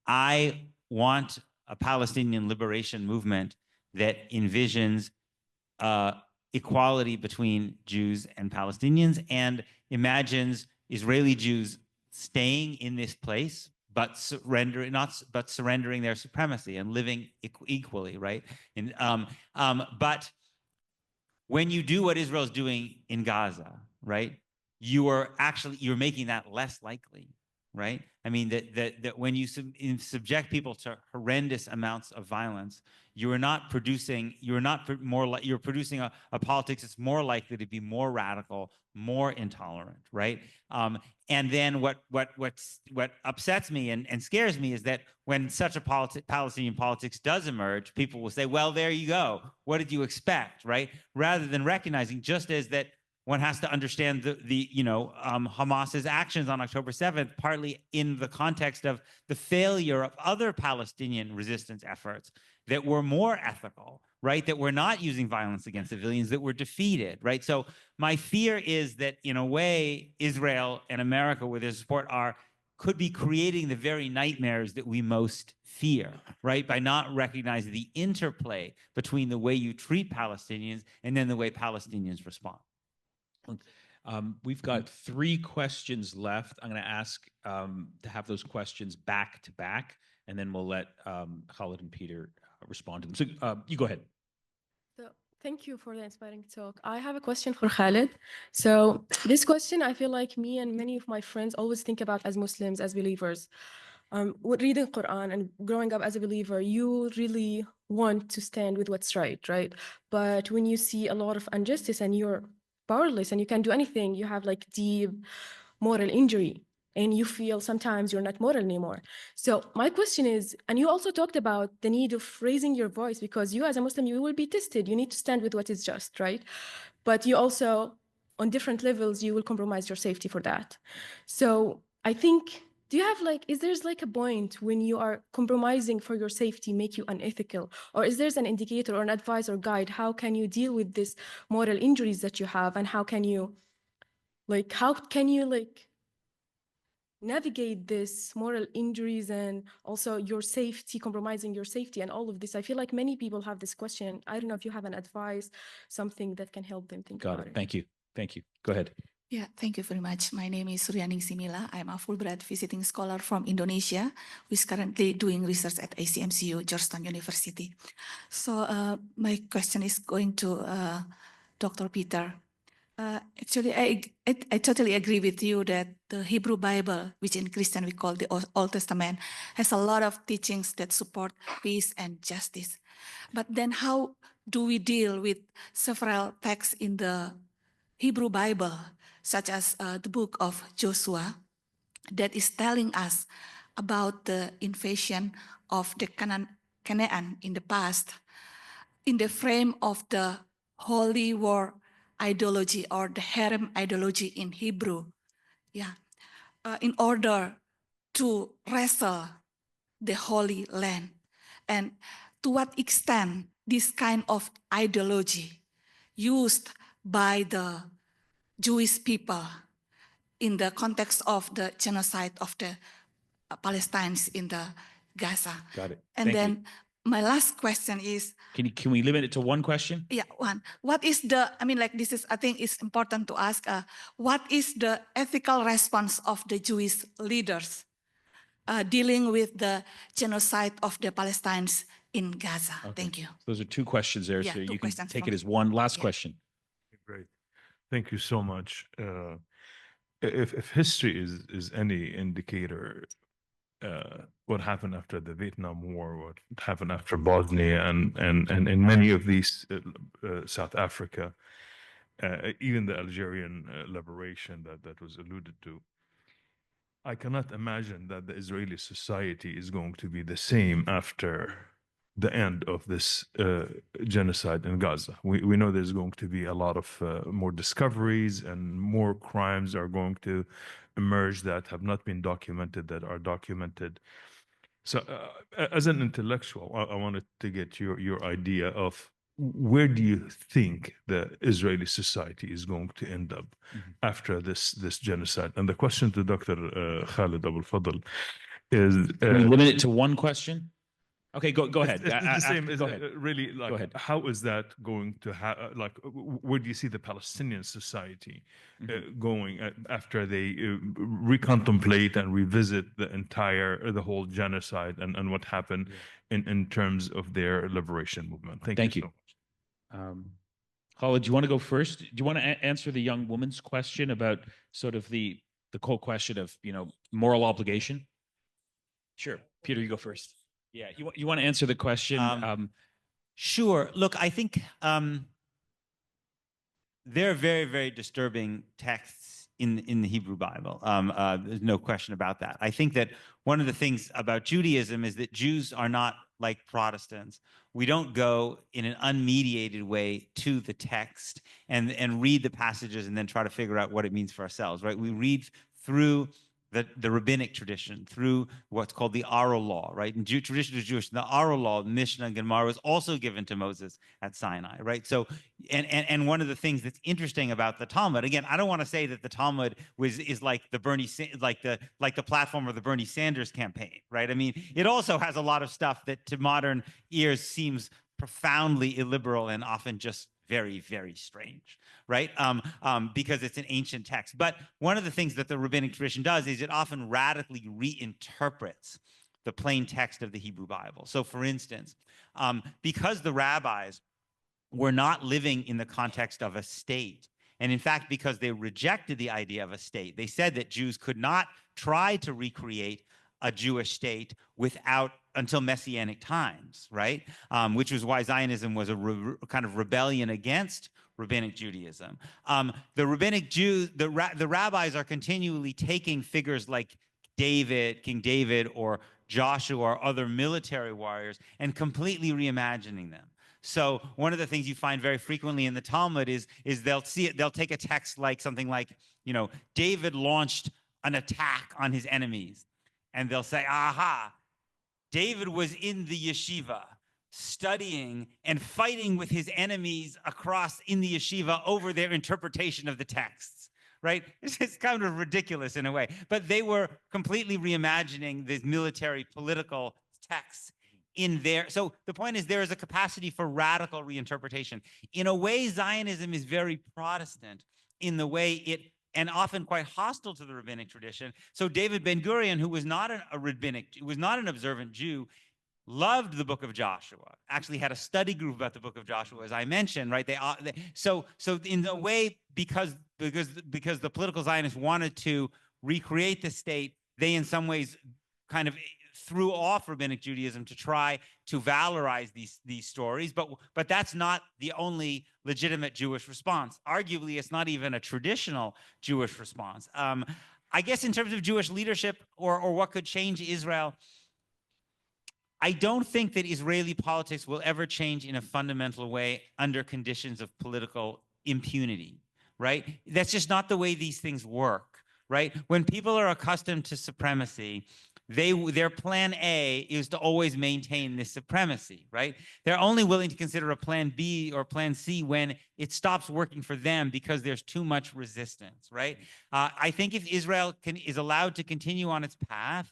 S3: I want a Palestinian liberation movement that envisions equality between Jews and Palestinians and imagines Israeli Jews staying in this place, but surrendering their supremacy and living equally, right? But when you do what Israel's doing in Gaza, right, you're making that less likely, right? I mean, that when you subject people to horrendous amounts of violence, you're producing a politics that's more likely to be more radical, more intolerant, right? And then what upsets me and scares me is that when such a Palestinian politics does emerge, people will say, well, there you go. What did you expect, right? Rather than recognizing, just as that one has to understand Hamas's actions on October 7th, partly in the context of the failure of other Palestinian resistance efforts that were more ethical, right? That were not using violence against civilians, that were defeated, right? So my fear is that in a way, Israel and America with their support could be creating the very nightmares that we most fear, right? By not recognizing the interplay between the way you treat Palestinians and then the way Palestinians respond.
S1: We've got 3 questions left. I'm going to ask to have those questions back to back, and then we'll let Khaled and Peter respond to them. So you go ahead.
S10: So thank you for the inspiring talk. I have a question for Khaled. So this question, I feel like me and many of my friends always think about as Muslims, as believers. Reading Quran and growing up as a believer, you really want to stand with what's right? But when you see a lot of injustice and you're powerless and you can't do anything, you have like deep moral injury and you feel sometimes you're not moral anymore. So my question is, and you also talked about the need of raising your voice because you as a Muslim, you will be tested. You need to stand with what is just, right? But you also, on different levels, you will compromise your safety for that. So I think, do you have is there a point when you are compromising for your safety make you unethical? Or is there an indicator or an advice or guide? How can you deal with this moral injuries that you have? And how can you navigate this moral injuries and also your safety, compromising your safety and all of this? I feel like many people have this question. I don't know if you have an advice, something that can help them think about it.
S1: Thank you. Thank you. Go ahead.
S11: Yeah, thank you very much. My name is Suri Simila. I'm a Fulbright visiting scholar from Indonesia who is currently doing research at ACMCU, Georgetown University. So my question is going to Dr. Peter. Actually, I totally agree with you that the Hebrew Bible, which in Christian we call the Old Testament, has a lot of teachings that support peace and justice. But then how do we deal with several texts in the Hebrew Bible, such as the book of Joshua, that is telling us about the invasion of the Canaan in the past, in the frame of the holy war ideology or the harem ideology in Hebrew, in order to wrestle the Holy Land. And to what extent this kind of ideology used by the Jewish people in the context of the genocide of the Palestinians in the Gaza.
S1: Got it.
S11: And
S1: Thank
S11: then
S1: you.
S11: my last question is,
S1: Can we limit it to one question?
S11: yeah, one. What is the, I think it's important to ask, what is the ethical response of the Jewish leaders dealing with the genocide of the Palestinians in Gaza?
S1: Okay.
S11: Thank you.
S1: Those are 2 questions there,
S11: Yeah,
S1: so
S11: 2
S1: you can
S11: questions
S1: take
S11: from
S1: it as one. Last
S11: yeah.
S1: question.
S12: Great. Thank you so much. If history is any indicator, what happened after the Vietnam War, what happened after Bosnia, and in many of these South Africa, even the Algerian liberation that was alluded to. I cannot imagine that the Israeli society is going to be the same after the end of this genocide in Gaza. We know there's going to be a lot of more discoveries, and more crimes are going to emerge that have not been documented, that are documented. So as an intellectual, I wanted to get your idea of where do you think the Israeli society is going to end up after this genocide? And the question to Dr. Khaled Abou Fadl is...
S1: Can we limit it to one question? Okay, go ahead.
S12: It's the same.
S1: Go ahead.
S12: Really, like,
S1: Go ahead.
S12: how is that going to like, where do you see the Palestinian society going after they recontemplate and revisit the whole genocide and what happened in terms of their liberation movement? Thank you so much.
S1: Khaled, do you want to go first? Do you want to answer the young woman's question about sort of the whole question of, moral obligation? Sure. Peter, you go first. Yeah, you want to answer the question?
S3: Sure. Look, I think there are very, very disturbing texts in the Hebrew Bible. There's no question about that. I think that one of the things about Judaism is that Jews are not like Protestants. We don't go in an unmediated way to the text and read the passages and then try to figure out what it means for ourselves, right? We read through the rabbinic tradition, through what's called the oral law, right? In tradition of Jewish, the oral law, Mishnah and Gemara, was also given to Moses at Sinai, right? So, and one of the things that's interesting about the Talmud, again, I don't want to say that the Talmud is like the platform of the Bernie Sanders campaign, right? I mean, it also has a lot of stuff that to modern ears seems profoundly illiberal and often just very, very strange, right? Because it's an ancient text. But one of the things that the rabbinic tradition does is it often radically reinterprets the plain text of the Hebrew Bible. So for instance, because the rabbis were not living in the context of a state, and in fact, because they rejected the idea of a state, they said that Jews could not try to recreate a Jewish state until Messianic times, right? Which was why Zionism was a kind of rebellion against rabbinic Judaism. The rabbinic Jews, the rabbis are continually taking figures like King David, or Joshua, or other military warriors, and completely reimagining them. So one of the things you find very frequently in the Talmud is they'll take a text like something like, David launched an attack on his enemies. And they'll say, aha, David was in the yeshiva studying and fighting with his enemies in the yeshiva over their interpretation of the texts, right? It's kind of ridiculous in a way, but they were completely reimagining the military political texts in there. So the point is, there is a capacity for radical reinterpretation. In a way, Zionism is very Protestant in the way it, and often quite hostile to the rabbinic tradition. So David Ben-Gurion, who was not an observant Jew, loved the book of Joshua, actually had a study group about the book of Joshua, as I mentioned, right? So in a way, because the political Zionists wanted to recreate the state, they in some ways kind of threw off rabbinic Judaism to try to valorize these stories, but that's not the only legitimate Jewish response. Arguably, it's not even a traditional Jewish response. I guess in terms of Jewish leadership or what could change Israel, I don't think that Israeli politics will ever change in a fundamental way under conditions of political impunity, right? That's just not the way these things work, right? When people are accustomed to supremacy, their plan A is to always maintain this supremacy, right? They're only willing to consider a plan B or plan C when it stops working for them because there's too much resistance, right? I think if Israel is allowed to continue on its path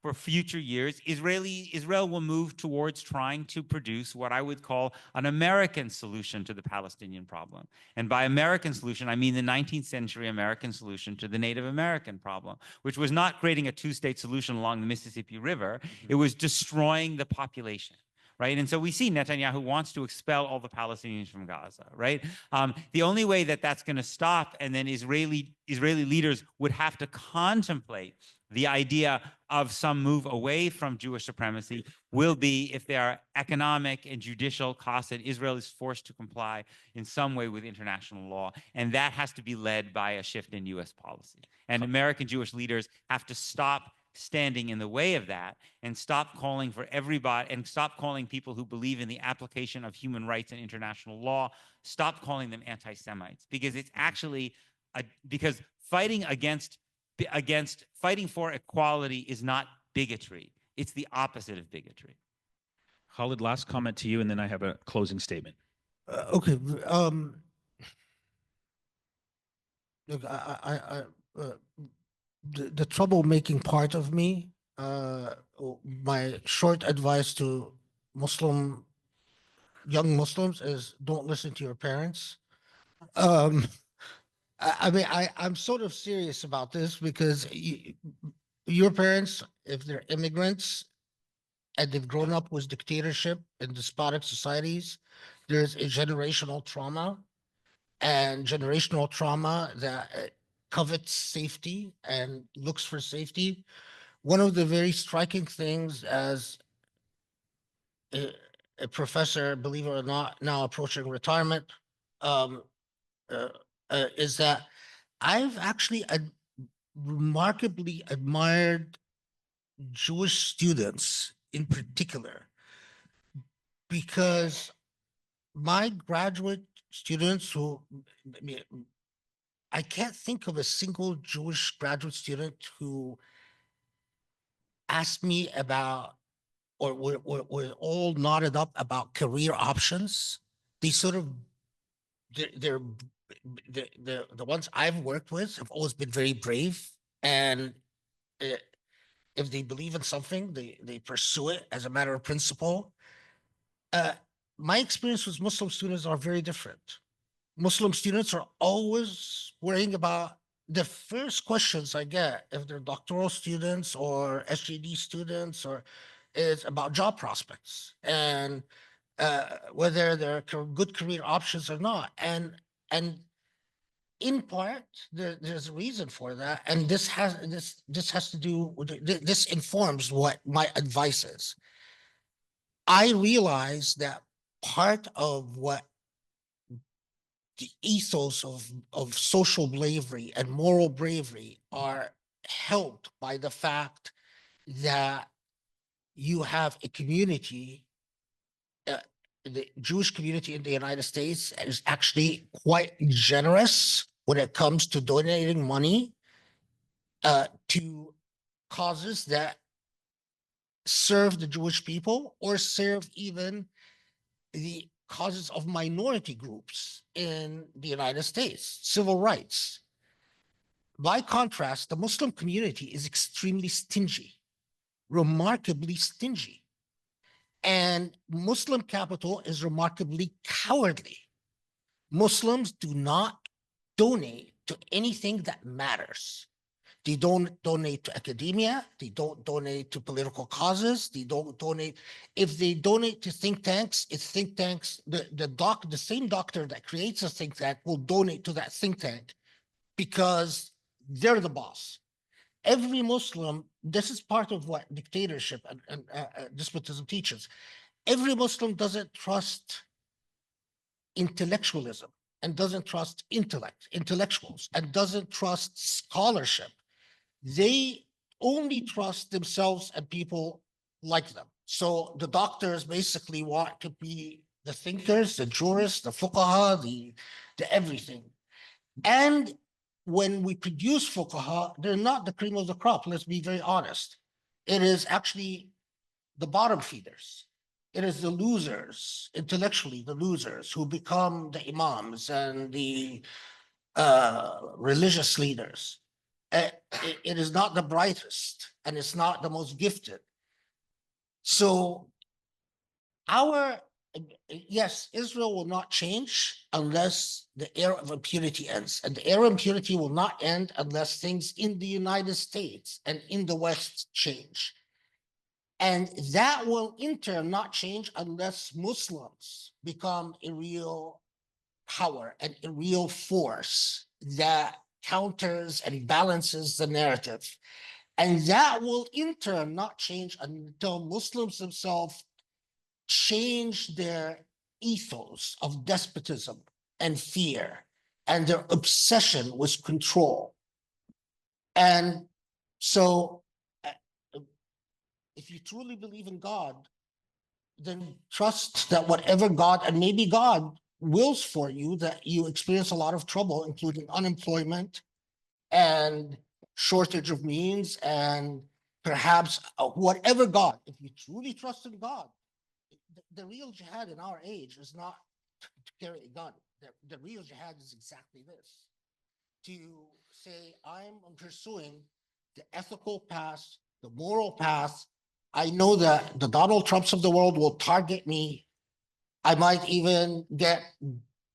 S3: for future years, Israel will move towards trying to produce what I would call an American solution to the Palestinian problem. And by American solution, I mean the 19th century American solution to the Native American problem, which was not creating a two-state solution along the Mississippi River. It was destroying the population, right? And so we see Netanyahu wants to expel all the Palestinians from Gaza, right? The only way that that's going to stop, and then Israeli leaders would have to contemplate the idea of some move away from Jewish supremacy, will be if there are economic and judicial costs that Israel is forced to comply in some way with international law. And that has to be led by a shift in US policy. And American Jewish leaders have to stop standing in the way of that and stop calling for everybody, and stop calling people who believe in the application of human rights and international law, stop calling them anti-Semites, because it's actually because fighting for equality is not bigotry. It's the opposite of bigotry.
S1: Khaled, last comment to you, and then I have a closing statement.
S4: Okay. Look, the troublemaking part of me, my short advice to young Muslims is don't listen to your parents. I mean, I'm sort of serious about this because your parents, if they're immigrants and they've grown up with dictatorship and despotic societies, there's a generational trauma that covets safety and looks for safety. One of the very striking things as a professor, believe it or not, now approaching retirement, is that I've actually remarkably admired Jewish students in particular, because my graduate students I can't think of a single Jewish graduate student who asked me about, or we're all knotted up about career options. They sort of, they're the ones I've worked with have always been very brave, and if they believe in something, they pursue it as a matter of principle. My experience with Muslim students are very different. Muslim students are always worrying about the first questions I get, if they're doctoral students or SJD students, or is about job prospects and whether there are good career options or not. And in part, there's a reason for that, and this has to do with this informs what my advice is. I realize that part of what the ethos of social bravery and moral bravery are helped by the fact that you have a community, the Jewish community in the United States is actually quite generous when it comes to donating money to causes that serve the Jewish people or serve even the causes of minority groups in the United States, civil rights. By contrast, the Muslim community is extremely stingy, remarkably stingy. And Muslim capital is remarkably cowardly. Muslims do not donate to anything that matters. They don't donate to academia. They don't donate to political causes. They don't donate. If they donate to think tanks, it's think tanks. The same doctor that creates a think tank will donate to that think tank because they're the boss. Every Muslim, this is part of what dictatorship and despotism teaches. Every Muslim doesn't trust intellectualism and doesn't trust intellectuals, and doesn't trust scholarship. They only trust themselves and people like them. So the doctors basically want to be the thinkers, the jurists, the fuqaha, the everything. And when we produce fuqaha, they're not the cream of the crop. Let's be very honest. It is actually the bottom feeders. It is the losers, intellectually the losers, who become the imams and the religious leaders. It is not the brightest, and it's not the most gifted. So yes, Israel will not change unless the era of impunity ends. And the era of impunity will not end unless things in the United States and in the West change. And that will in turn not change unless Muslims become a real power and a real force that counters and balances the narrative. And that will in turn not change until Muslims themselves change their ethos of despotism and fear and their obsession with control. And so, if you truly believe in God, then trust that whatever God, and maybe God wills for you, that you experience a lot of trouble, including unemployment and shortage of means, and perhaps whatever God, if you truly trust in God, the real jihad in our age is not to carry a gun. The real jihad is exactly this: to say, I'm pursuing the ethical path, the moral path. I know that the Donald Trumps of the world will target me. I might even get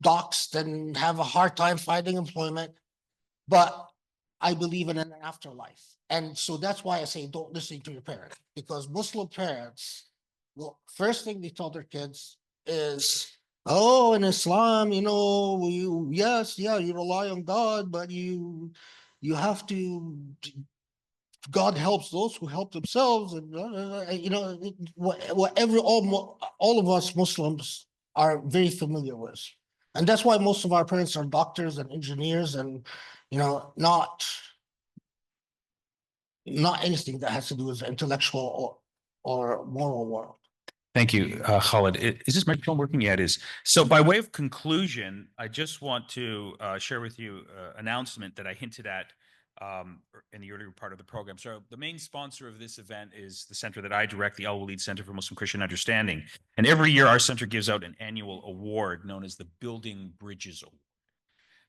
S4: doxxed and have a hard time finding employment, but I believe in an afterlife. And so that's why I say don't listen to your parents, because Muslim parents, well, first thing they tell their kids is, oh, in Islam, yes, yeah, you rely on God, but you have to, God helps those who help themselves, and whatever all of us Muslims are very familiar with. And that's why most of our parents are doctors and engineers, and not anything that has to do with the intellectual or moral world.
S1: Thank you, Khaled. Is this microphone working? Yeah, it is. So by way of conclusion, I just want to share with you an announcement that I hinted at in the earlier part of the program. So the main sponsor of this event is the center that I direct, the Al-Walid Center for Muslim Christian Understanding. And every year our center gives out an annual award known as the Building Bridges Award.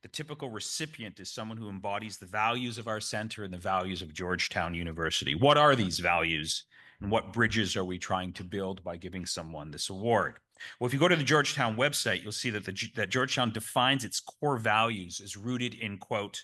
S1: The typical recipient is someone who embodies the values of our center and the values of Georgetown University. What are these values, and what bridges are we trying to build by giving someone this award? Well, if you go to the Georgetown website, you'll see that that Georgetown defines its core values as rooted in, quote,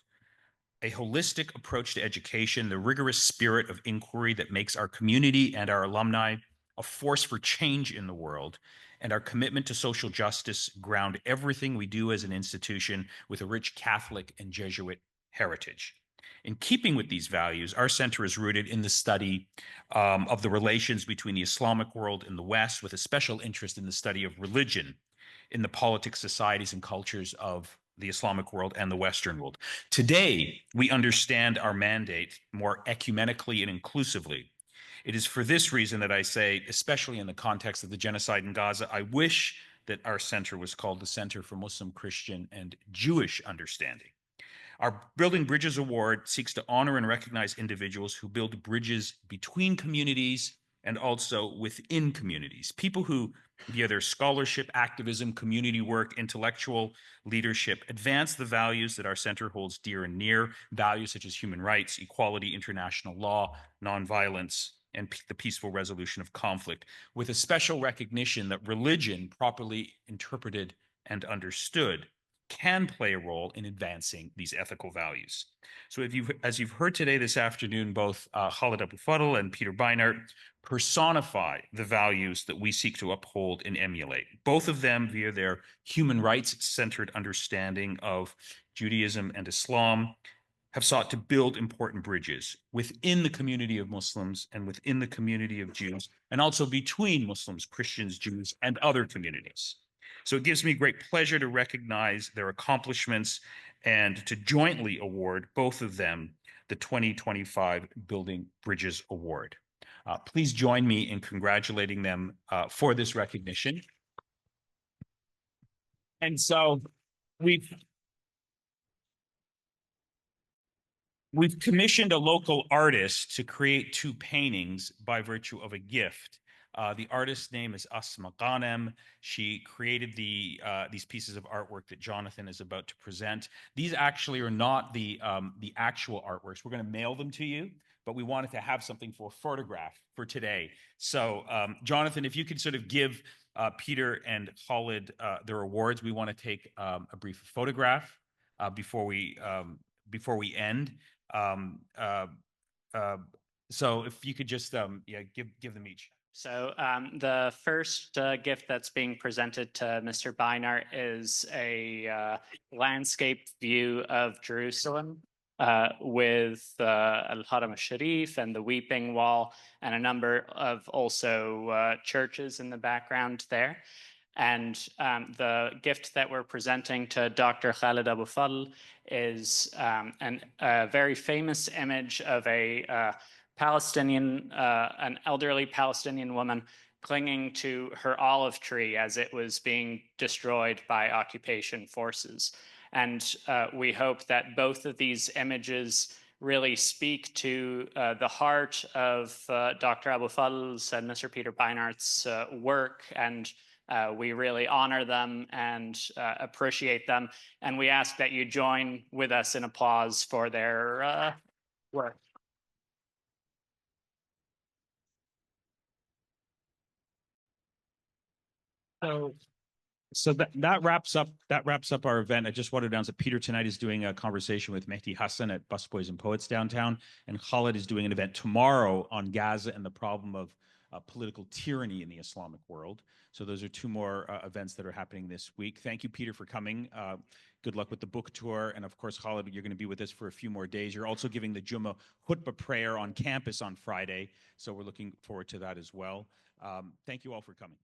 S1: a holistic approach to education, the rigorous spirit of inquiry that makes our community and our alumni a force for change in the world, and our commitment to social justice ground everything we do as an institution with a rich Catholic and Jesuit heritage. In keeping with these values, our center is rooted in the study of the relations between the Islamic world and the West, with a special interest in the study of religion in the politics, societies, and cultures of the Islamic world and the Western world. Today, we understand our mandate more ecumenically and inclusively. It is for this reason that I say, especially in the context of the genocide in Gaza, I wish that our center was called the Center for Muslim, Christian, and Jewish Understanding. Our Building Bridges Award seeks to honor and recognize individuals who build bridges between communities and also within communities. People who, via their scholarship, activism, community work, intellectual leadership, advance the values that our center holds dear and near, values such as human rights, equality, international law, nonviolence, and the peaceful resolution of conflict, with a special recognition that religion, properly interpreted and understood, can play a role in advancing these ethical values. So as you've heard today, this afternoon, both Khaled Abou Fadl and Peter Beinart personify the values that we seek to uphold and emulate, both of them via their human rights-centered understanding of Judaism and Islam, have sought to build important bridges within the community of Muslims and within the community of Jews, and also between Muslims, Christians, Jews, and other communities. So it gives me great pleasure to recognize their accomplishments and to jointly award both of them the 2025 Building Bridges Award. Please join me in congratulating them for this recognition. And so we've commissioned a local artist to create two paintings by virtue of a gift. The artist's name is Asma Ghanem. She created these pieces of artwork that Jonathan is about to present. These actually are not the actual artworks. We're going to mail them to you, but we wanted to have something for a photograph for today. So Jonathan, if you could sort of give Peter and Khaled their awards, we want to take a brief photograph before we end. So if you could just give them each.
S2: So the first gift that's being presented to Mr. Beinart is a landscape view of Jerusalem with Al-Haram al-Sharif and the Weeping Wall and a number of also churches in the background there. And the gift that we're presenting to Dr. Khaled Abou Fadl is a very famous image of a Palestinian, an elderly Palestinian woman clinging to her olive tree as it was being destroyed by occupation forces. And we hope that both of these images really speak to the heart of Dr. Abou Fadl's and Mr. Peter Beinart's work, and we really honor them and appreciate them. And we ask that you join with us in applause for their work.
S1: So that wraps up our event. I just wanted to announce that Peter tonight is doing a conversation with Mehdi Hassan at Busboys and Poets downtown, and Khaled is doing an event tomorrow on Gaza and the problem of political tyranny in the Islamic world. So those are two more events that are happening this week. Thank you, Peter, for coming. Good luck with the book tour, and of course, Khaled, you're going to be with us for a few more days. You're also giving the Jummah Khutbah prayer on campus on Friday, so we're looking forward to that as well. Thank you all for coming.